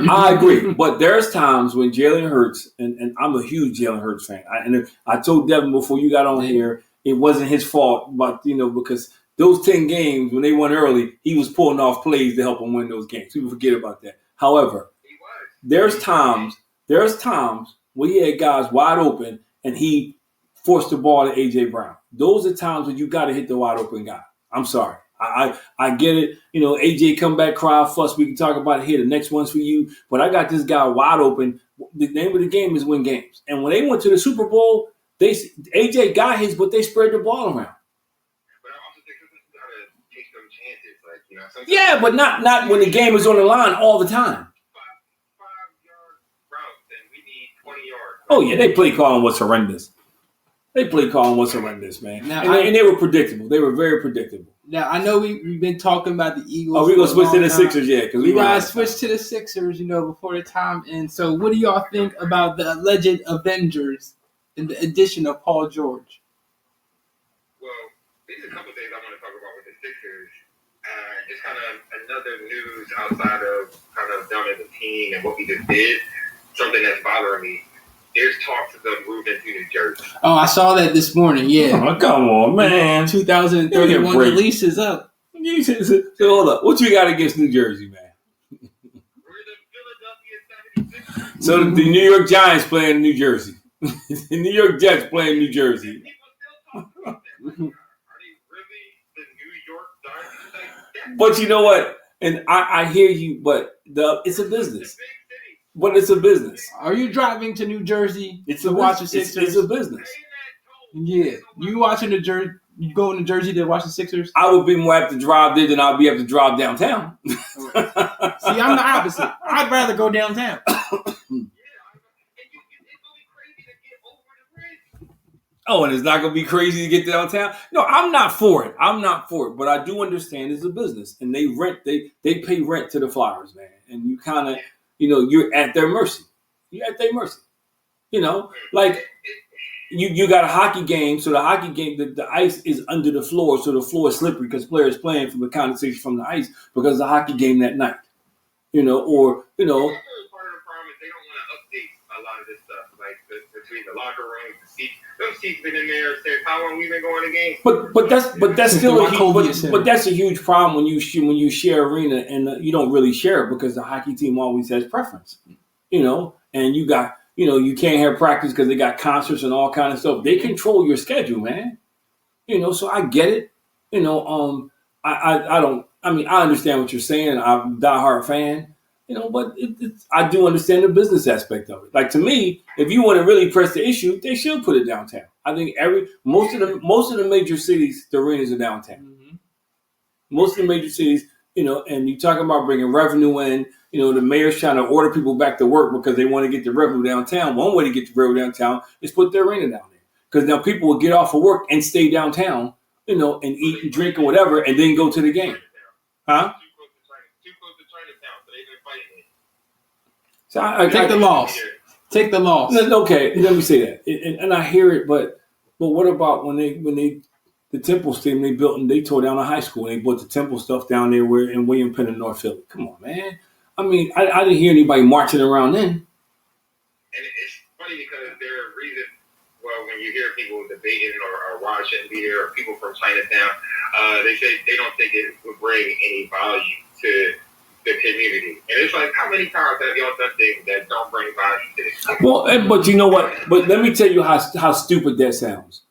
I agree, but there's times when Jalen Hurts, and I'm a huge Jalen Hurts fan. I told Devin before you got on here, it wasn't his fault, but because those 10 games when they won early, he was pulling off plays to help them win those games. People forget about that. However, there's times where he had guys wide open and he forced the ball to AJ Brown. Those are times when you got to hit the wide open guy. I'm sorry. I get it. AJ come back, cry, fuss. We can talk about it here. The next one's for you. But I got this guy wide open. The name of the game is win games. And when they went to the Super Bowl, AJ got his, but they spread the ball around. But I also think you got to take some chances. Yeah, but not when the game is on the line all the time. 5-yard routes, and we need 20 yards. Oh yeah, they play calling was horrendous. Man. Now, and they were predictable. They were very predictable. Now, I know we've been talking about the Eagles. Oh, we're going to switch to the Sixers, yeah. Because we got to switch to the Sixers, before the time ends. So what do y'all think about the alleged Avengers and the addition of Paul George? Well, there's a couple things I want to talk about with the Sixers. Just kind of another news outside of kind of them as a team and what we just did. Something that's bothering me. There's talks of them moving to New Jersey. Oh, I saw that this morning. Yeah. Oh, come on, man. 2031, the lease is up. So hold up. What you got against New Jersey, man? We're the Philadelphia 76ers. So the New York Giants play in New Jersey. The New York Jets play in New Jersey. People still talk about that. Are they really the New York Giants? But you know what? And I hear you, but it's a business. But it's a business. Are you driving to New Jersey to watch the Sixers? It's a business. Yeah. You watching the Jersey? You going to Jersey to watch the Sixers? I would be more apt to drive there than I'll be able to drive downtown. See, I'm the opposite. I'd rather go downtown. Oh, and it's not going to be crazy to get downtown? No, I'm not for it. But I do understand it's a business. And they pay rent to the Flyers, man. And you kind of, you're at their mercy. Like you got a hockey game. So the hockey game, the ice is under the floor. So the floor is slippery because players playing from the condensation from the ice because of the hockey game that night. Part of the problem is they don't want to update a lot of this stuff. Like between the locker rooms, the seats. Those seats been in there since how long we've been going to games. But that's still but that's a huge problem when you share arena and you don't really share it because the hockey team always has preference, and you got you can't have practice because they got concerts and all kind of stuff. They control your schedule, man. So I get it. I understand what you're saying. I'm a diehard fan. But I do understand the business aspect of it. Like to me, if you want to really press the issue, they should put it downtown. I think most of the major cities, the arenas are downtown. Mm-hmm. Most of the major cities, and you talking about bringing revenue in. The mayor's trying to order people back to work because they want to get the revenue downtown. One way to get the revenue downtown is put their arena down there because now people will get off of work and stay downtown, and eat and drink or whatever, and then go to the game, huh? So take the loss. Take the loss. Okay, let me say that, and I hear it, but what about when the Temple Stadium they built and they tore down a high school and they brought the Temple stuff down there where in William Penn in North Philly? Come on, man. I mean, I didn't hear anybody marching around then. And it's funny because there are reasons. Well, when you hear people debating or why it shouldn't be there, or people from Chinatown, they say they don't think it would bring any value to the community. And it's like, how many times have y'all done things that don't bring value to the community? Well, but you know what? But let me tell you how stupid that sounds.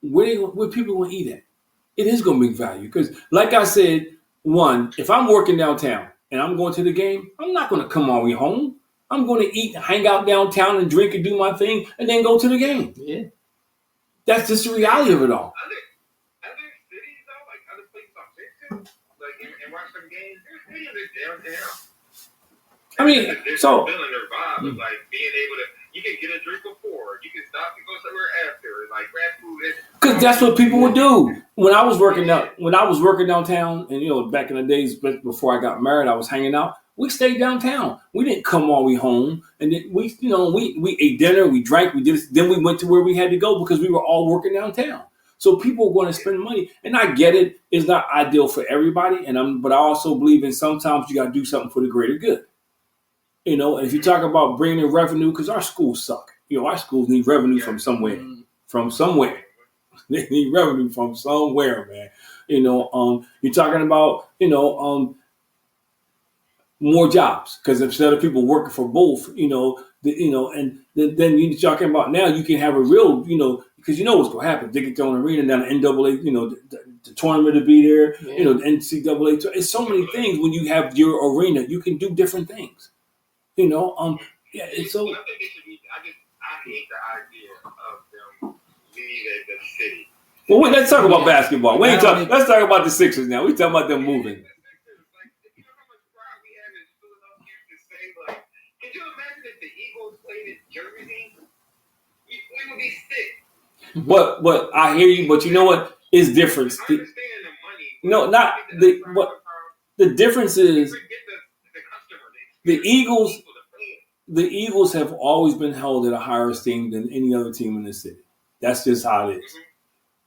Where people going to eat at? It is going to bring value. Because like I said, one, if I'm working downtown and I'm going to the game, I'm not going to come all the way home. I'm going to eat, hang out downtown and drink and do my thing and then go to the game. Yeah. That's just the reality of it all. Other cities, though, like other places I've been to, like and watch some games, there's downtown. I mean, so feeling their vibe of like being able to, you can get a drink before, you can stop and go somewhere after, like grab food. Because that's what people would do. When I was working downtown, and back in the days before I got married, I was hanging out. We stayed downtown. We didn't come all the way home, and then we ate dinner, we drank, we did this. Then we went to where we had to go because we were all working downtown. So people were going to spend money, and I get it. It's not ideal for everybody, but I also believe in sometimes you got to do something for the greater good. And if you talk about bringing in revenue, because our schools suck. Our schools need revenue from somewhere. From somewhere. They need revenue from somewhere, man. You're talking about, more jobs. Because instead of people working for both, and then you're talking about now you can have a real, because what's going to happen. They get their own arena down the NAA, the tournament to be there, the NCAA. It's so many things when you have your arena. You can do different things. It's so. I think it should be. I hate the idea of them leaving the city Well, let's talk about basketball. Let's talk about the Sixers now. We talking about them moving. Can you imagine if the Eagles played in Jersey? We would be sick. But I hear you. But you know what? It's different. I understand the money. No, not the what. The difference is the Eagles. The Eagles have always been held at a higher esteem than any other team in the city. That's just how it is.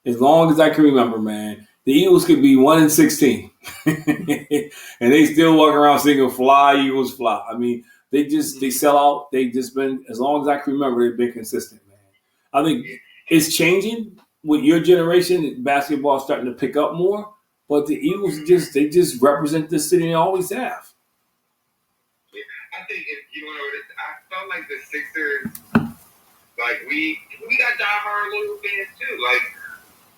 As long as I can remember, man, the Eagles could be 1-16, and they still walk around singing "Fly, Eagles, Fly." I mean, they sell out. They just been, as long as I can remember, they've been consistent, man. I think it's changing with your generation. Basketball is starting to pick up more, but the Eagles just represent the city and always have. I think I felt like the Sixers, like we got diehard loyal fans too. Like,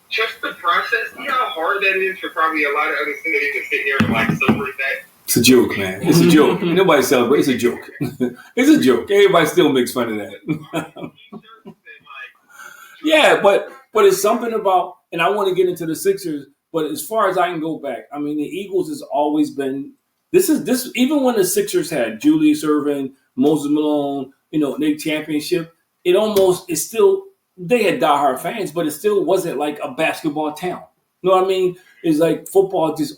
just the process, you know how hard that is for probably a lot of other cities to sit here and like celebrate that. It's a joke, man. It's a joke. Nobody celebrates. It's a joke. It's a joke. Everybody still makes fun of that. Yeah, but it's something about, and I want to get into the Sixers, but as far as I can go back, I mean, the Eagles has always been, this even when the Sixers had Julius Erving, Moses Malone, their championship, it's still, they had diehard fans, but it still wasn't like a basketball town. You know what I mean? It's like football just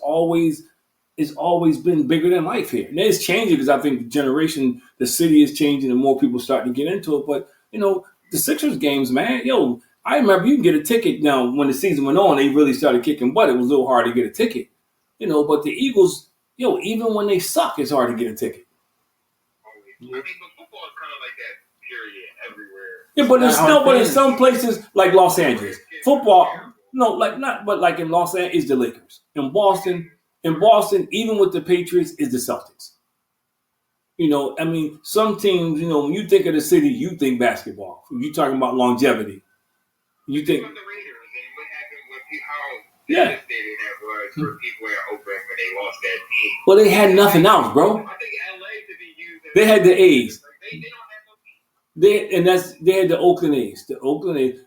it's always been bigger than life here. And it's changing because I think the city is changing and more people starting to get into it. But, the Sixers games, man, I remember you can get a ticket. Now, when the season went on, they really started kicking butt. It was a little hard to get a ticket. But the Eagles, even when they suck, it's hard to get a ticket. I mean, but football is kind of like that period everywhere. Yeah, but in some places like Los Angeles, football, in Los Angeles is the Lakers. In Boston, even with the Patriots, is the Celtics. I mean, some teams, when you think of the city, you think basketball. You're talking about longevity. You think about the Raiders and what happened with how devastating that was for people in Oakland when they lost that team. Well, they had nothing else, bro. I think LA to be used. They had the A's. They don't have no team. They had the Oakland A's.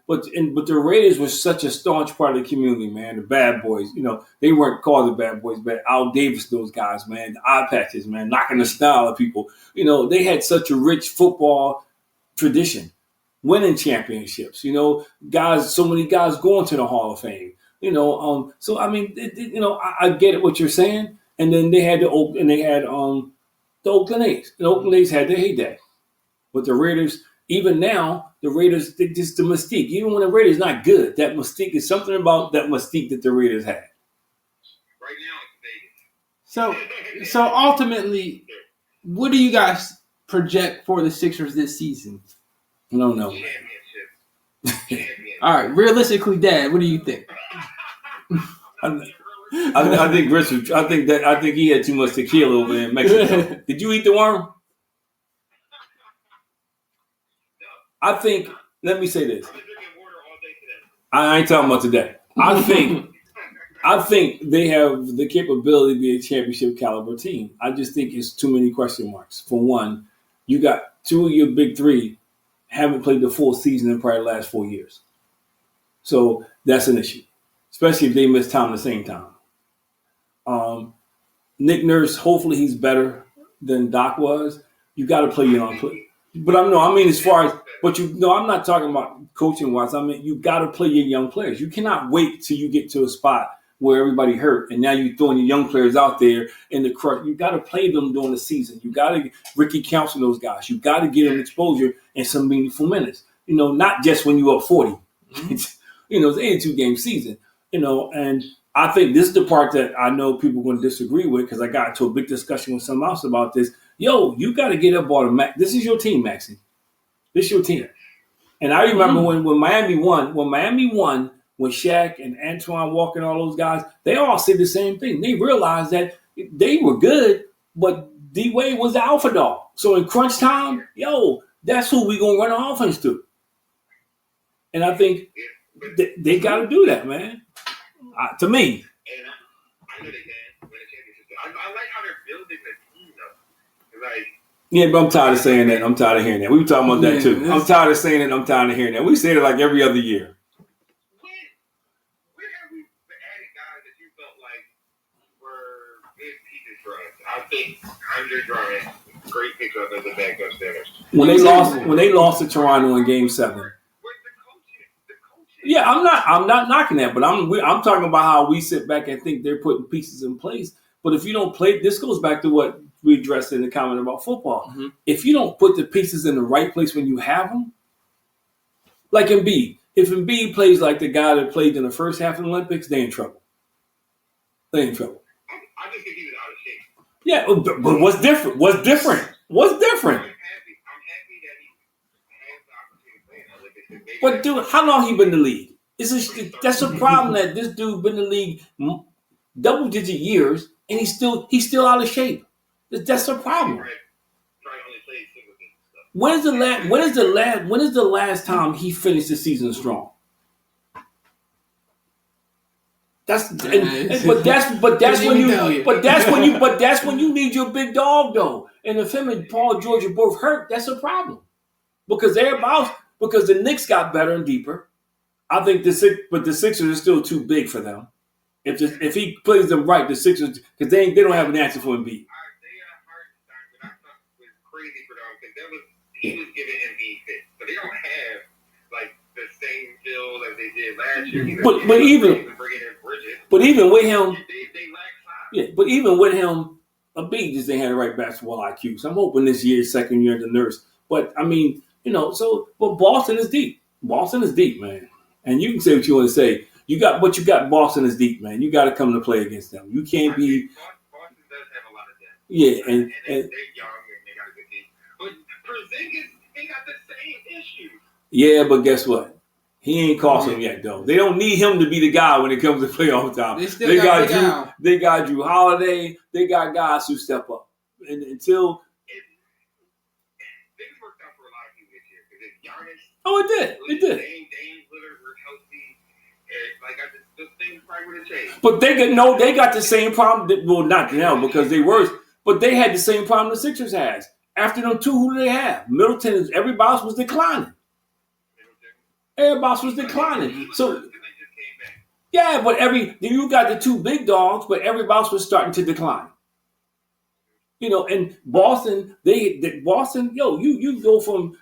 But the Raiders were such a staunch part of the community, man. The bad boys, they weren't called the bad boys, but Al Davis, those guys, man, the eye patches, man, knocking the style of people. They had such a rich football tradition, winning championships. Guys, so many guys going to the Hall of Fame. So I mean, I get it what you're saying. And then they had the Oakland A's. The Oakland A's had their heyday. But the Raiders, even now, the mystique. Even when the Raiders not good, that mystique is something about that mystique that the Raiders had. Right now, it's Vegas. So ultimately, what do you guys project for the Sixers this season? No. Championship. All right, realistically, Dad, what do you think? I think Rich. I think he had too much tequila over there in Mexico. Did you eat the worm? I think. Let me say this. I've been drinking water all day today. I ain't talking about today. I think they have the capability to be a championship caliber team. I just think it's too many question marks. For one, you got two of your big three haven't played the full season in probably the last 4 years. So that's an issue, especially if they miss time at the same time. Nick Nurse, hopefully he's better than Doc was. You got to play your own play. But I'm not talking about coaching wise. I mean, you got to play your young players. You cannot wait till you get to a spot where everybody hurt, and now you're throwing your young players out there in the crush. You got to play them during the season. You got to Ricky Council those guys. You got to get them exposure and some meaningful minutes. Not just when you're up 40. It's an 82-game season. And I think this is the part that I know people are going to disagree with because I got into a big discussion with someone else about this. You got to get up on Max. This is your team, Maxie. This is your team. And I remember when Miami won, when Shaq and Antoine Walker and all those guys, they all said the same thing. They realized that they were good, but D-Wade was the alpha dog. So in crunch time, that's who we going to run our offense to. And I think they got to do that, man. To me. And I know they can win a championship. I like how they're building the team, though. Yeah, but I'm tired of saying that. I'm tired of hearing that. We were talking about that, too. I'm tired of saying it. I'm tired of hearing that. We say it like every other year. I think Andre Drummond, great pickup as a backup center. When they lost to Toronto in Game 7. Yeah, I'm not knocking that, but I'm talking about how we sit back and think they're putting pieces in place. But if you don't play, this goes back to what we addressed in the comment about football. Mm-hmm. If you don't put the pieces in the right place when you have them, like Embiid, if Embiid plays like the guy that played in the first half of the Olympics, they in trouble. I just think he was out of shape. Yeah, but what's different? What's different? I'm happy that he has the opportunity to play in the Olympics. But dude, how long he been in the league? That's a problem that this dude been in the league double-digit years and he's still out of shape. That's a problem. When is the last time he finished the season strong? That's when you need your big dog though. And if him and Paul George are both hurt, that's a problem. Because the Knicks got better and deeper. I think the Sixers are still too big for them. If he plays them right, the Sixers, because they don't have an answer for Embiid. They had a hard time, but I thought it was crazy for them because he was giving Embiid fit, so they don't have like the same build as they did last year. But even with him, they lack size. Yeah, but even with him, Embiid just ain't had the right basketball IQ. So I'm hoping this year's second year at the Nurse. But I mean, but Boston is deep. Boston is deep, man. And you can say what you want to say. You got Boston is deep, man. You got to come to play against them. You can't be. Boston does have a lot of depth. Yeah, and they're young and they got a good team. But Porzingis, they got the same issue. Yeah, but guess what? He ain't cost them yet, though. They don't need him to be the guy when it comes to playoff time. They got Drew Holiday. They got guys who step up. And until things worked out for a lot of people this year because Giannis. Oh, it did. It did. Dame Lillard were healthy. The things probably would have changed. But they got the same problem. Well, not now because they were, but they had the same problem the Sixers has. After them two, who do they have? Middleton. Everybody else was declining. So yeah, but you got the two big dogs, but everybody else was starting to decline. And Boston, you go from,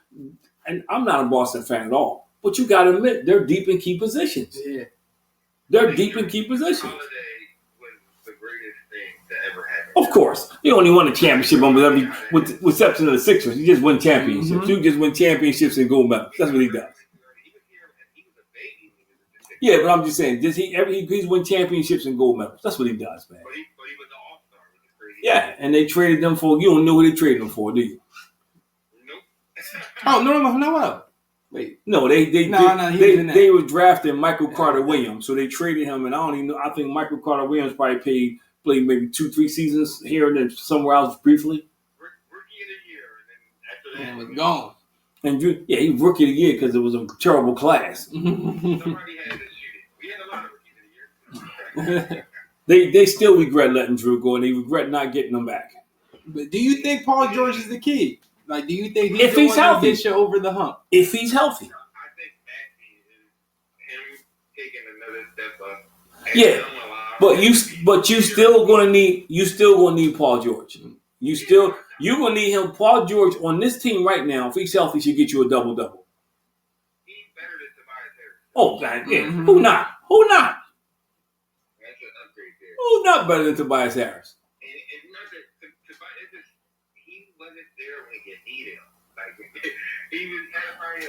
and I'm not a Boston fan at all, but you got to admit they're deep in key positions. Yeah. They're deep in key positions. Holiday was the greatest thing that ever happened. Of course. He only won a championship with the exception of the Sixers. He just won championships. Mm-hmm. You just win championships and gold medals. That's what he does. Yeah, but I'm just saying, he's won championships and gold medals. That's what he does, man. But he was an all-star, which is crazy. Yeah, and they traded them for, you don't know who they traded them for, do you? Nope. Oh, no. Wait. No, they were drafting Michael Carter Williams, so they traded him, and I don't even know. I think Michael Carter Williams probably played maybe 2-3 seasons here and then somewhere else briefly. Rookie of the year, and then after that, he was gone. And he was rookie of the year because it was a terrible class. Somebody had to shoot it. We had a lot of rookies of the year. They still regret letting Drew go, and they regret not getting him back. But do you think Paul George is the key? Like, do you think if he's healthy, gets you over the hump? If he's healthy, I think Maxey is him taking another step up. Yeah, but you still gonna need Paul George. You're gonna need him. Paul George on this team right now, if he's healthy, should get you a double-double. He's better than Tobias Harris. Oh, God, yeah. Mm-hmm. Who not? That's an upgrade there. Who's not better than Tobias Harris? And not that Tobias, he wasn't there when you needed him. Like he had probably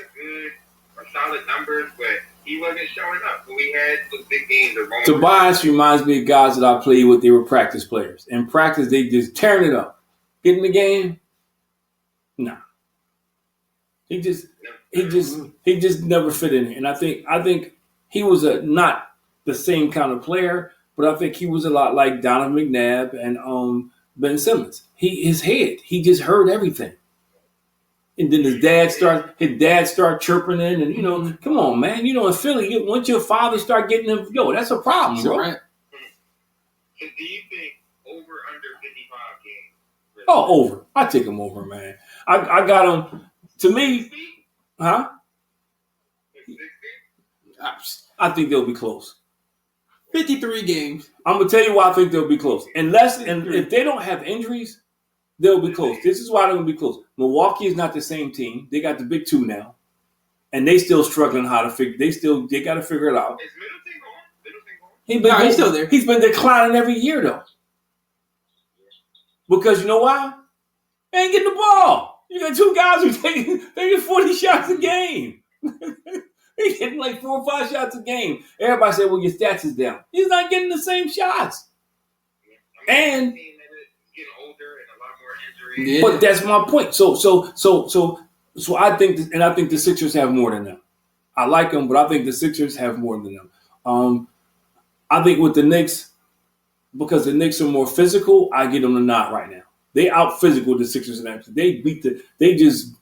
a solid numbers, but he wasn't showing up when we had those big games. Tobias reminds me of guys that I played with. They were practice players. In practice, they just tearing it up. Get in the game, nah. He just never fit in. And I think he was not the same kind of player, but I think he was a lot like Donovan McNabb and Ben Simmons. His head, he just heard everything. And then his dad start chirping in, and come on, man, in Philly, once your father start getting him, that's a problem, bro. Right. So do you think over under 55 games? Oh, over. I take him over, man. I got him. To me, huh? I think they'll be close. 53 games. I'm gonna tell you why I think they'll be close. And if they don't have injuries, they'll be close. This is why they're gonna be close. Milwaukee is not the same team. They got the big two now, and they still struggling how to figure. They got to figure it out. Is Middleton going? He's still there. He's been declining every year though. Because you know why? They ain't getting the ball. You got two guys who taking 40 shots a game. He's getting like 4 or 5 shots a game. Everybody said, well, your stats is down. He's not getting the same shots. And getting older and a lot more injuries. Yeah. But that's my point. So I think, and I think the Sixers have more than them. I like them, but I think the Sixers have more than them. I think with the Knicks, because the Knicks are more physical, I get them a nod right now. They out physical the Sixers in that. They just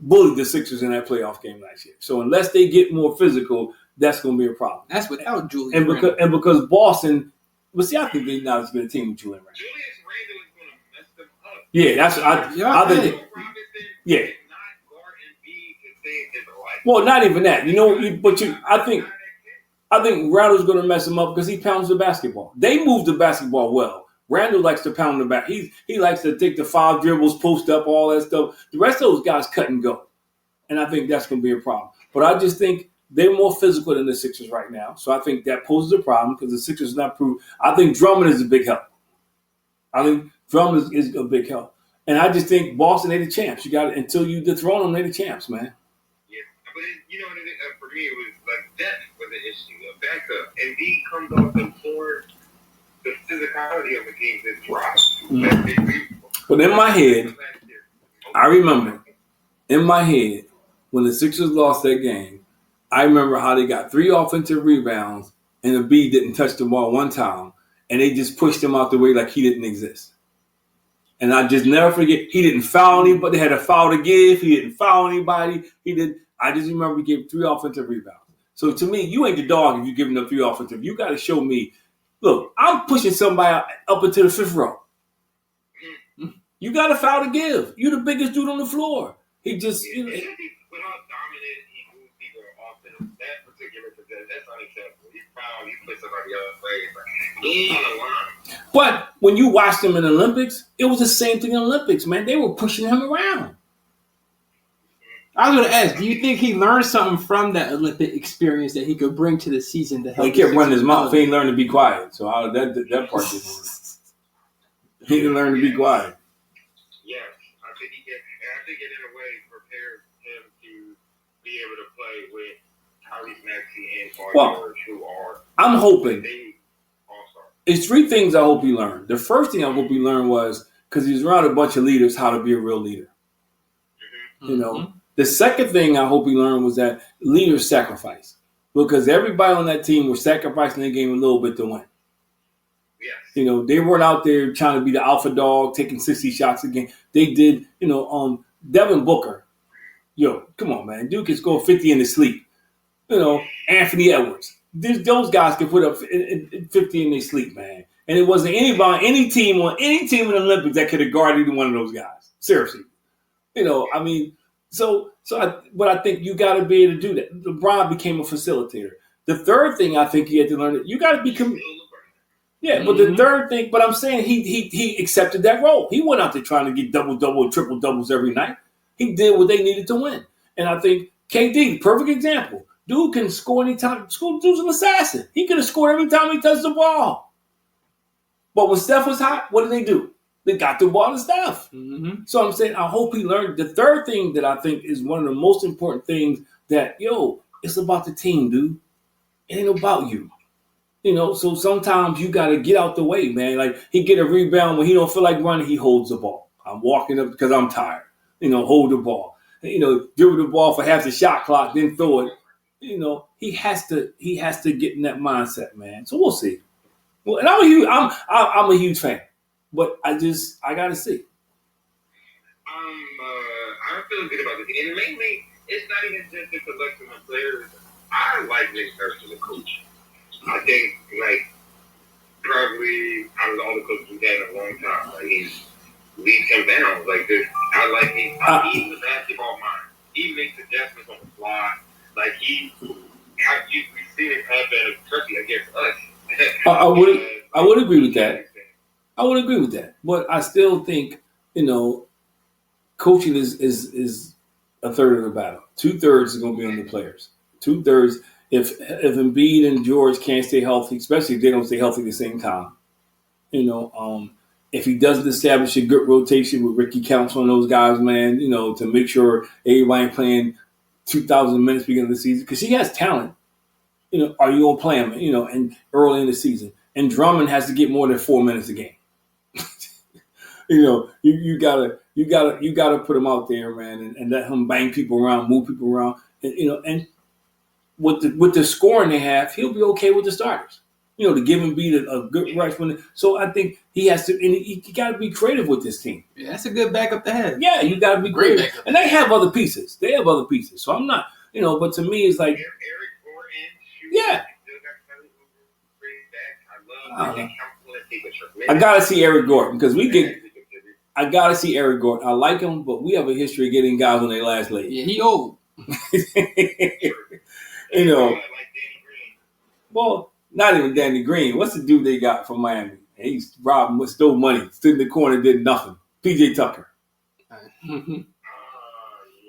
bullied the Sixers in that playoff game last year. So unless they get more physical, that's going to be a problem. That's without Julius. And because Boston, but see, I think they're not as good a team with Julius Randle. Julius Randle is going to mess them up. Yeah, I think. Yeah. Well, not even that. I think Randle's going to mess him up because he pounds the basketball. They move the basketball well. Randle likes to pound the back. He likes to take the 5 dribbles, post up, all that stuff. The rest of those guys cut and go. And I think that's going to be a problem. But I just think they're more physical than the Sixers right now. So I think that poses a problem because the Sixers not proved. I think Drummond is a big help. I think Drummond is a big help. And I just think Boston, they're the champs. You got it until you dethrone them, they're the champs, man. Yeah. But for me, it was like depth was an issue. A backup. And D comes off the floor. The physicality of the game is dropped. But in my head, I remember when the Sixers lost that game, I remember how they got 3 offensive rebounds and Embiid didn't touch the ball one time, and they just pushed him out the way like he didn't exist. And I just never forget, he didn't foul anybody. They had a foul to give. He didn't foul anybody. I just remember he gave 3 offensive rebounds. So to me, you ain't the dog if you're giving up 3 offensive. You got to show me. Look, I'm pushing somebody up into the 5th row. You got a foul to give. You're the biggest dude on the floor. He just... With how dominant he moves people off that particular possession, that's unacceptable. He fouled, he put somebody else away. He on the line. But when you watched him in the Olympics, it was the same thing in the Olympics, man. They were pushing him around. I was going to ask, do you think he learned something from that Olympic experience that he could bring to the season to help? He kept running his mouth. He ain't learned to be quiet. So that part didn't work. He didn't learn to be quiet. Yes, I think it in a way prepared him to be able to play with Tyrese Maxey and Paul George, who are. I'm hoping. It's 3 things I hope he learned. The first thing I hope he learned was because he was around a bunch of leaders, how to be a real leader. Mm-hmm. You know. The second thing I hope he learned was that leaders sacrifice because everybody on that team was sacrificing their game a little bit to win. Yes. You know, they weren't out there trying to be the alpha dog, taking 60 shots a game. They did, Devin Booker. Yo, come on, man. Dude can score 50 in his sleep. Anthony Edwards. Those guys can put up 50 in their sleep, man. And it wasn't any team in the Olympics that could have guarded either one of those guys. Seriously. But I think you got to be able to do that. LeBron became a facilitator. The third thing I think he had to learn that you got to be. But the third thing, but I'm saying he accepted that role. He went out there trying to get double, triple doubles every night. He did what they needed to win. And I think KD, perfect example. Dude can score anytime. Dude's an assassin. He could have scored every time he touched the ball. But when Steph was hot, what did they do? They got the ball to Steph. Mm-hmm. So I'm saying I hope he learned. The third thing that I think is one of the most important things that, it's about the team, dude. It ain't about you. So sometimes you got to get out the way, man. Like he get a rebound when he don't feel like running, he holds the ball. I'm walking up because I'm tired. Hold the ball. Dribble the ball for half the shot clock, then throw it. He has to get in that mindset, man. So we'll see. Well, and I'm a huge fan. But I gotta see. I'm feeling good about this, and mainly it's not even just the collection of players. I like Nick Nurse as a coach. I think probably out of all the coaches we've had in a long time, he's leaps and bounds like this. I like him. He's a basketball mind. He makes adjustments on the fly. We've seen it happen, especially against us. I would agree with that. I would agree with that, but I still think coaching is a third of the battle. 2/3 is going to be on the players. 2/3. If Embiid and George can't stay healthy, especially if they don't stay healthy at the same time, if he doesn't establish a good rotation with Ricky counts on those guys, man, to make sure everybody playing 2,000 minutes beginning of the season because he has talent. Are you gonna play him? And early in the season, and Drummond has to get more than 4 minutes a game. You gotta put him out there, man, and let him bang people around, move people around, and with the scoring they have, he'll be okay with the starters. To give Embiid a good rush when. So I think he has to, and he got to be creative with this team. Yeah, that's a good backup to have. Yeah, you got to be creative, and they have other pieces. So I'm not, but to me, it's like, yeah. I gotta see Eric Gordon because I gotta see Eric Gordon. I like him, but we have a history of getting guys on their last leg. Yeah, he old. Well, not even Danny Green. What's the dude they got from Miami? He's robbed, stole money, stood in the corner, did nothing. PJ Tucker.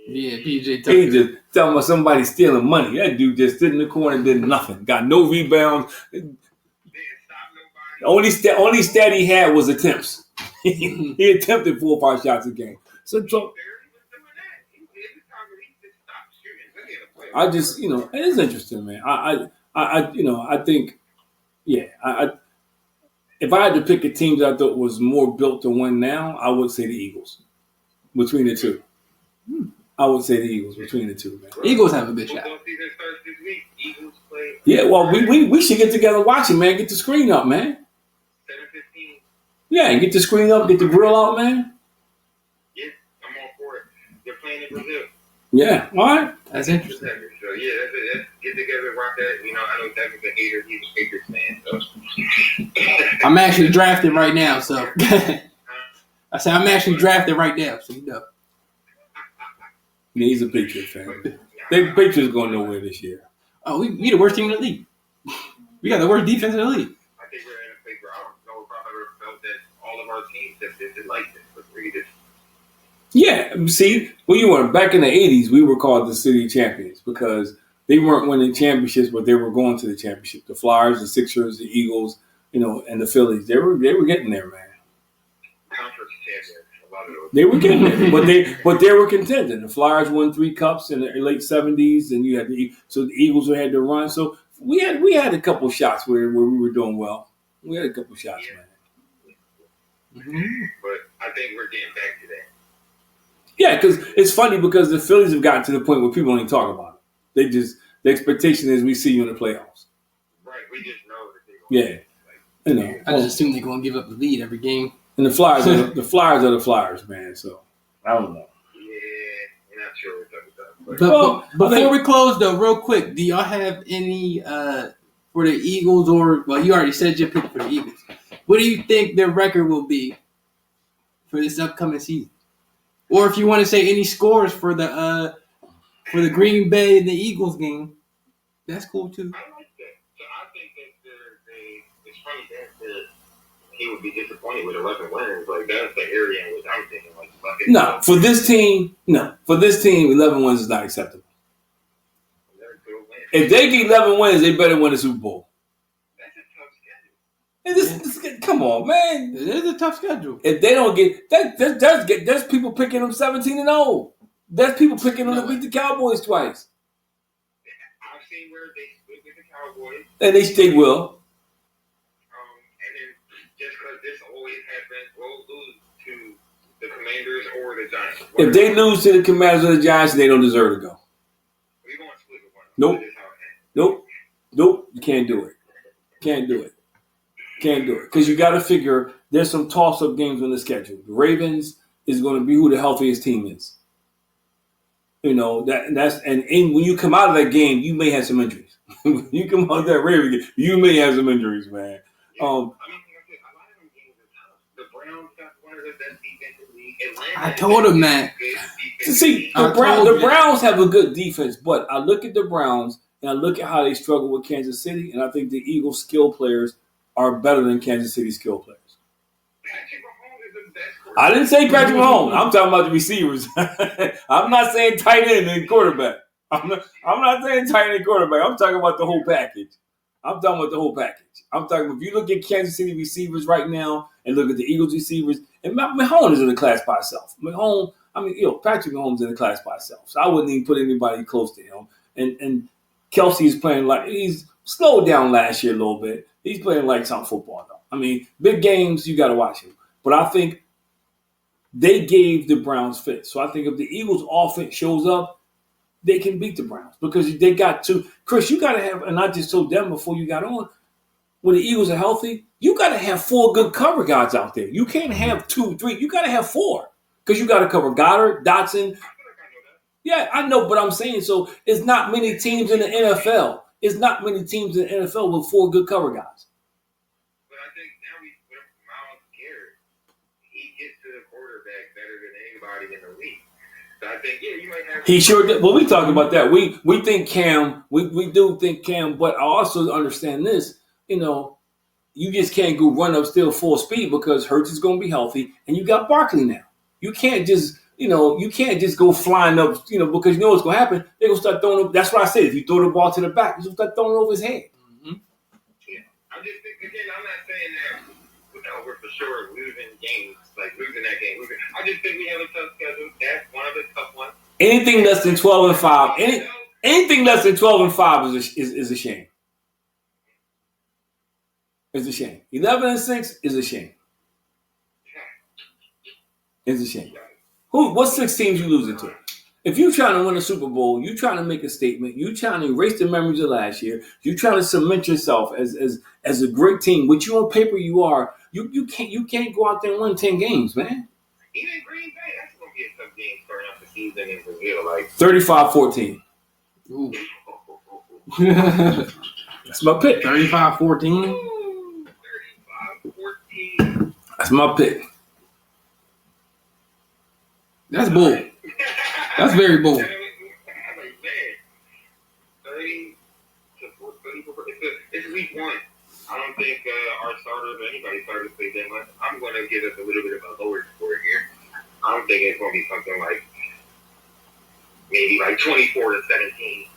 Yeah, PJ Tucker. He just talking about somebody stealing money. That dude just stood in the corner, did nothing. Got no rebounds. The only stat he had was attempts. He attempted 4 or 5 shots a game. So I just, it is interesting, man. I think, if I had to pick a team that I thought was more built to win now, I would say the Eagles. Between the two. I would say the Eagles between the two, man. Eagles have a good shot. Yeah, well, we should get together and watch it, man. Get the screen up, man. 7:15. Yeah, get the screen up, get the grill out, man. Yeah, I'm all for it. They're playing in Brazil. Yeah, all right. That's interesting. So, yeah, that's get together and rock that. I know Devin's a hater. He's a Patriots fan, so. I'm actually drafted right now, so. I said I'm actually drafted right now, so Yeah, he's a Patriots fan. The Patriots going nowhere this year. Oh, we the worst team in the league. We got the worst defense in the league. I think we're in a place where I don't know if I've ever felt that all of our teams have been like this. But we just. Yeah, see, when you were back in the 80s, we were called the City Champions because they weren't winning championships, but they were going to the championship. The Flyers, the Sixers, the Eagles, and the Phillies, they were getting there, man. Conference champions, a lot of those. They were getting there, but they were contending. The Flyers won 3 cups in the late 70s, and you had the Eagles had to run. So we had a couple shots where we were doing well. We had a couple shots, man. Mm-hmm. But I think we're getting back to that. Yeah, because it's funny because the Phillies have gotten to the point where people don't even talk about it. The expectation is we see you in the playoffs. Right, we just know that they're going to. I just assume they're going to give up the lead every game. And the Flyers are the Flyers, man. So I don't know. Yeah, we're not sure what's up. But before we close, though, real quick, do y'all have any for the Eagles or you already said your pick for the Eagles? What do you think their record will be for this upcoming season? Or if you want to say any scores for the Green Bay and the Eagles game, that's cool too. I like that. So I think that it's funny that he would be disappointed with 11 wins. Like that's the area in which I'm thinking like. No, for this team, 11 wins is not acceptable. If they get 11 wins, they better win the Super Bowl. Come on, man. It is a tough schedule. If they don't get there's people picking them 17-0. There's people picking them to beat the Cowboys twice. I've seen where they split with the Cowboys. And they will. And then just because this always happens, we'll lose to the Commanders or the Giants. If they lose to the Commanders or the Giants, they don't deserve to go. We're going to split with one. Nope. You can't do it. Can't do it. Because you got to figure there's some toss-up games on the schedule. The Ravens is going to be who the healthiest team is. And when you come out of that game, you may have some injuries. When you come out of that Ravens game, you may have some injuries, man. Yeah. A lot of them games are tough. The Browns got one of the best defenses in the league. I told him that. See, the Browns have a good defense, but I look at the Browns and I look at how they struggle with Kansas City, and I think the Eagles' skill players are better than Kansas City skill players. I didn't say Patrick Mahomes. I'm talking about the receivers. I'm not saying tight end and quarterback. I'm not saying tight end and quarterback. I'm talking about the whole package. I'm talking about the whole package. I'm talking about if you look at Kansas City receivers right now and look at the Eagles receivers, and Mahomes is in a class by himself. Patrick Mahomes is in a class by himself. So I wouldn't even put anybody close to him. And Kelsey is playing like he's slowed down last year a little bit. He's playing like some football though. I mean, big games you got to watch him. But I think they gave the Browns fit. So I think if the Eagles offense shows up, they can beat the Browns because they got to. Chris, you got to have, and I just told them before you got on, when the Eagles are healthy, you got to have 4 good cover guards out there. You can't have 2, 3. You got to have 4 because you got to cover Goddard, Dotson. Yeah, I know, but I'm saying so. It's not many teams in the NFL. It's not many teams in the NFL with 4 good cover guys. But I think now with Myles Garrett, he gets to the quarterback better than anybody in the league. So I think, you might have. He sure did. Well, we talk about that. We think Cam. We do think Cam, but I also understand this. You just can't go run up still full speed because Hurts is going to be healthy, and you got Barkley now. You can't just. You can't just go flying up, because you know what's going to happen. They're going to start throwing up. That's what I said. If you throw the ball to the back, you're going to start throwing it over his head. Mm-hmm. Yeah. I just think, again, I'm not saying that we're for sure losing games, like losing that game. I just think we have a tough schedule. That's one of the tough ones. Anything less than 12-5, anything less than 12-5 is a shame. It's a shame. 11-6 is a shame. It's a shame. What 6 teams you losing to? If you're trying to win a Super Bowl, you're trying to make a statement, you're trying to erase the memories of last year, you're trying to cement yourself as a great team, which you on paper you are, you can't go out there and win 10 games, man. Even Green Bay, that's gonna be a tough game starting off the season in Brazil, like 35-14. Ooh. That's my pick. 35-14. 35-14. That's my pick. That's bold. That's very bold. 30 to 34. It's week 1. I don't think our starters or anybody starters play that much. I'm going to give us a little bit of a lower score here. I don't think it's going to be something like maybe like 24-17.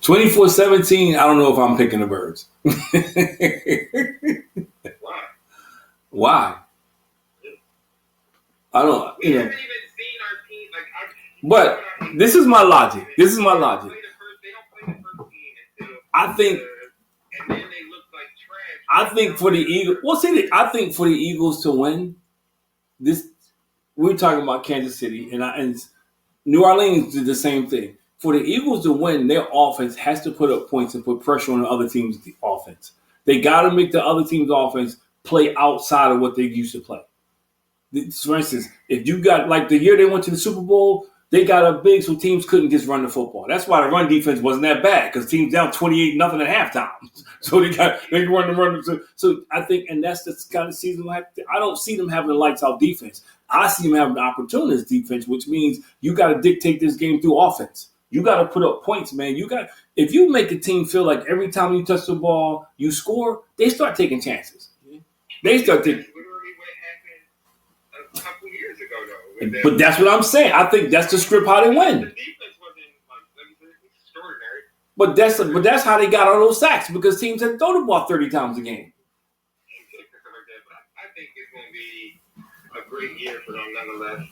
24-17. I don't know if I'm picking the Birds. Why? I don't. We haven't even seen our team. But this is my logic. I think. And then they look like trash. I think for the Eagles. Well, I think for the Eagles to win, this we're talking about Kansas City and New Orleans did the same thing. For the Eagles to win, their offense has to put up points and put pressure on the other team's offense. They got to make the other team's offense play outside of what they used to play. For instance, if you got like the year they went to the Super Bowl, they got up big so teams couldn't just run the football. That's why the run defense wasn't that bad because teams down 28-0 at halftime. So they run the run. So I think, and that's the kind of season I don't see them having a lights out defense. I see them having the opportunities defense, which means you got to dictate this game through offense. You got to put up points, man. If you make a team feel like every time you touch the ball you score, they start taking chances. They start taking. A couple years ago, though. But that's what I'm saying. I think that's the script how they win. The defense wasn't extraordinary. But that's how they got all those sacks because teams had thrown the ball 30 times a game. I think it's going to be a great year for them, nonetheless.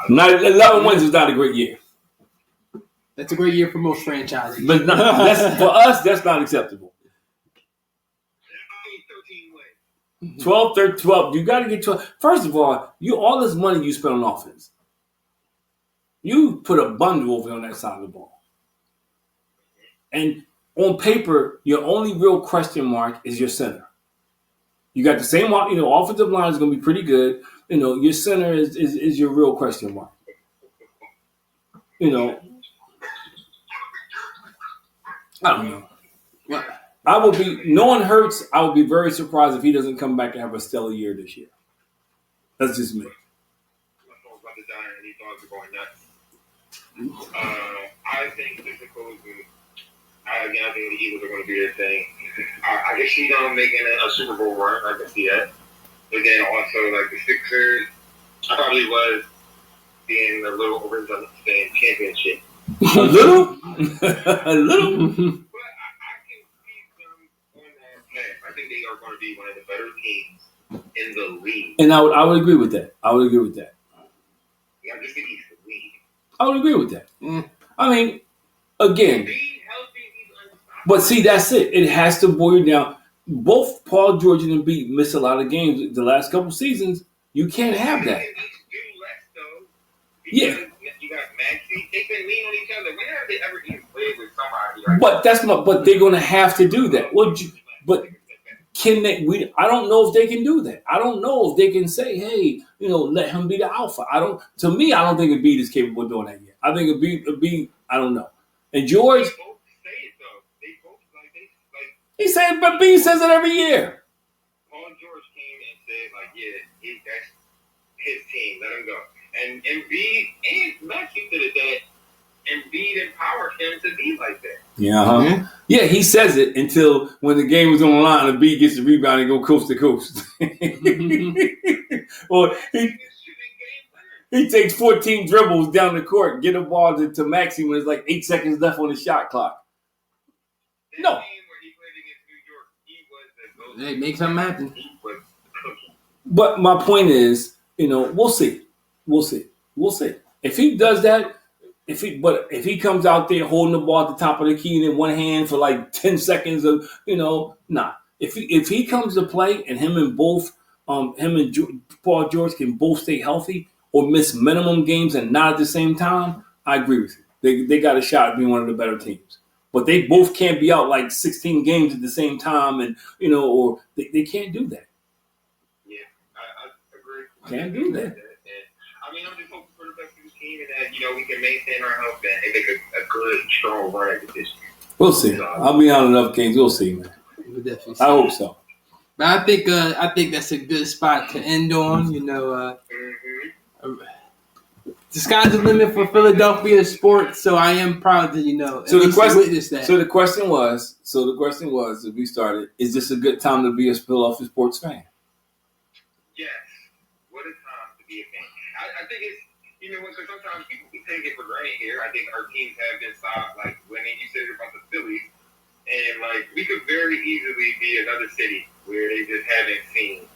11 wins is not a great year. That's a great year for most franchises. But for us, that's not acceptable. 12, 13, 12. You got to get 12. First of all, all this money you spend on offense, you put a bundle over on that side of the ball. And on paper, your only real question mark is your center. You got the same, offensive line is going to be pretty good. Your center is your real question mark. I don't know. I would be, knowing Hurts, I would be very surprised if he doesn't come back and have a stellar year this year. That's just me. My phone's about to die and these dogs are going nuts. I think physicals, I think the Eagles are going to do their thing. I can see them making a Super Bowl run. I can see that. But then also, like, the Sixers, I probably was being a little overzealous saying championship. A little? A little? But I can see them on that path. I think they are going to be one of the better teams in the league. And I would agree with that. I would agree with that. Yeah, I'm just thinking he's the league. I would agree with that. I mean, again. But see, that's it. It has to boil down. Both Paul George and Embiid missed a lot of games the last couple seasons. You can't have that. Yeah. You got Maxey. They've been leaning on each other. When have they ever even played with somebody? But they're going to have to do that. But can they? I don't know if they can do that. I don't know if they can say, hey, let him be the alpha. To me, I don't think Embiid is capable of doing that yet. I think Embiid, I don't know. And George. They both say it though. They both like. He said, but Embiid says it every year. Paul George came and said, like, yeah, that's his team. Let him go. And Embiid and Maxey did it that Embiid empowered him to be like that. Yeah, uh-huh. Yeah, he says it until when the game was on the line and Embiid gets the rebound and go coast to coast. Or he takes 14 dribbles down the court, get a ball to Maxey when there's like 8 seconds left on the shot clock. No. Game where he played against New York, he was the Hey, make something happen. He was cooking. But my point is, we'll see. We'll see. If he does that, if he comes out there holding the ball at the top of the key in one hand for like 10 seconds of, nah. If he comes to play and him and Paul George can both stay healthy or miss minimum games and not at the same time, I agree with you. They got a shot at being one of the better teams. But they both can't be out like 16 games at the same time and, or they can't do that. Yeah, I agree. Can't do that. I mean, I'm just hoping for the best of the team and that, we can maintain our health and make a good, strong run at this year. We'll see. I'll be on enough games. We'll see, man. We'll definitely see. I hope so. But I think that's a good spot to end on. The sky's the limit for Philadelphia sports, so I am proud to, witness that. So the question was, if we started, is this a good time to be a Philadelphia sports fan? Yes. What a time to be a fan. I think it's, because sometimes we take it for granted here. I think our teams have been solid, like winning. You said about the Phillies. And, we could very easily be another city where they just haven't seen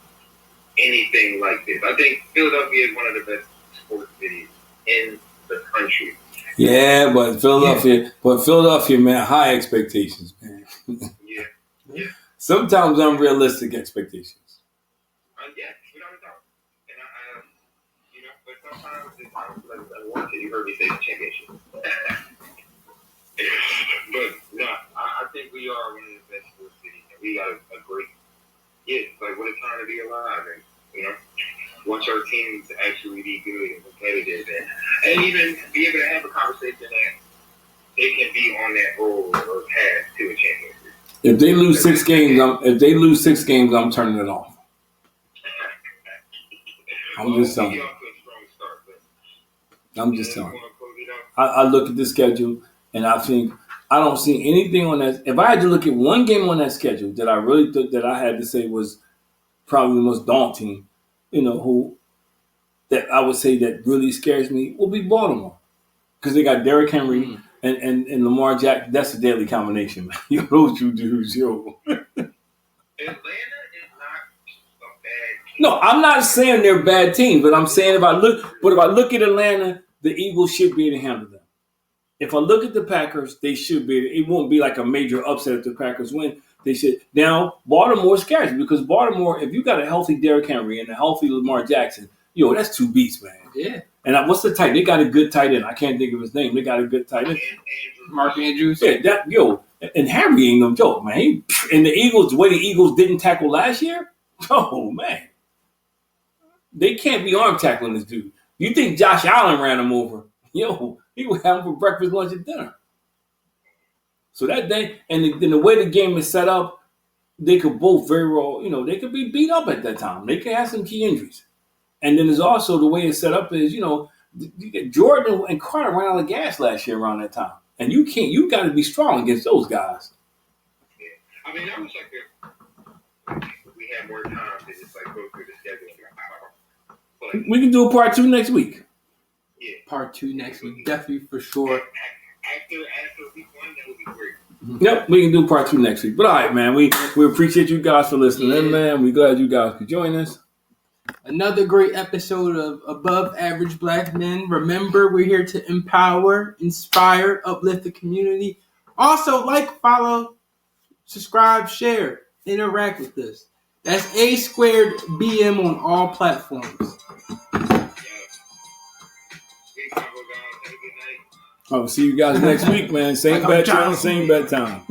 anything like this. I think Philadelphia is one of the best sports cities in the country. Yeah, but Philadelphia, man, high expectations, man. Yeah. Sometimes unrealistic expectations. Yeah, without a doubt. And but sometimes it's unwarranted. You heard me say championship. But no, I think we are one of the best sports cities, and we got a great. Yeah, it's like what a time to be alive, and watch our teams actually be good and competitive, and even be able to have a conversation that they can be on that road or path to a championship. If they lose 6 games, I'm turning it off. I'm just telling you. I look at the schedule and I think I don't see anything on that. If I had to look at one game on that schedule that I really thought that I had to say was probably the most daunting, who that I would say that really scares me will be Baltimore. Because they got Derrick Henry and Lamar Jackson. That's a deadly combination, man. Those two dudes, Atlanta is not a bad team. No, I'm not saying they're bad teams, but I'm saying if I look at Atlanta, the Eagles should be able to handle them. If I look at the Packers, they should be. It won't be like a major upset if the Packers win. They should. Now, Baltimore scares me because Baltimore, if you got a healthy Derrick Henry and a healthy Lamar Jackson, that's two beats, man. Yeah. And what's the tight? They got a good tight end. I can't think of his name. They got a good tight end. Mark Andrews. Yeah, and Harry ain't no joke, man. And the Eagles, the way the Eagles didn't tackle last year, oh man, they can't be arm tackling this dude. You think Josh Allen ran him over? He would have him for breakfast, lunch, and dinner. So that day, and the way the game is set up, they could both very well, they could be beat up at that time. They could have some key injuries. And then there's also the way it's set up is, Jordan and Carter ran out of gas last year around that time. And you got to be strong against those guys. Yeah. I mean, I wish we had more time to just like go through the schedule. But we can do a part 2 next week. Yeah. Part 2 next week, definitely for sure. After week 1, that would be great. Yep, we can do part 2 next week. But all right, man, we appreciate you guys for listening in, man. We're glad you guys could join us. Another great episode of Above Average Black Men. Remember, we're here to empower, inspire, uplift the community. Also, like, follow, subscribe, share, interact with us. That's A2BM on all platforms. I'll see you guys next week, man. Same bad channel, same bad time.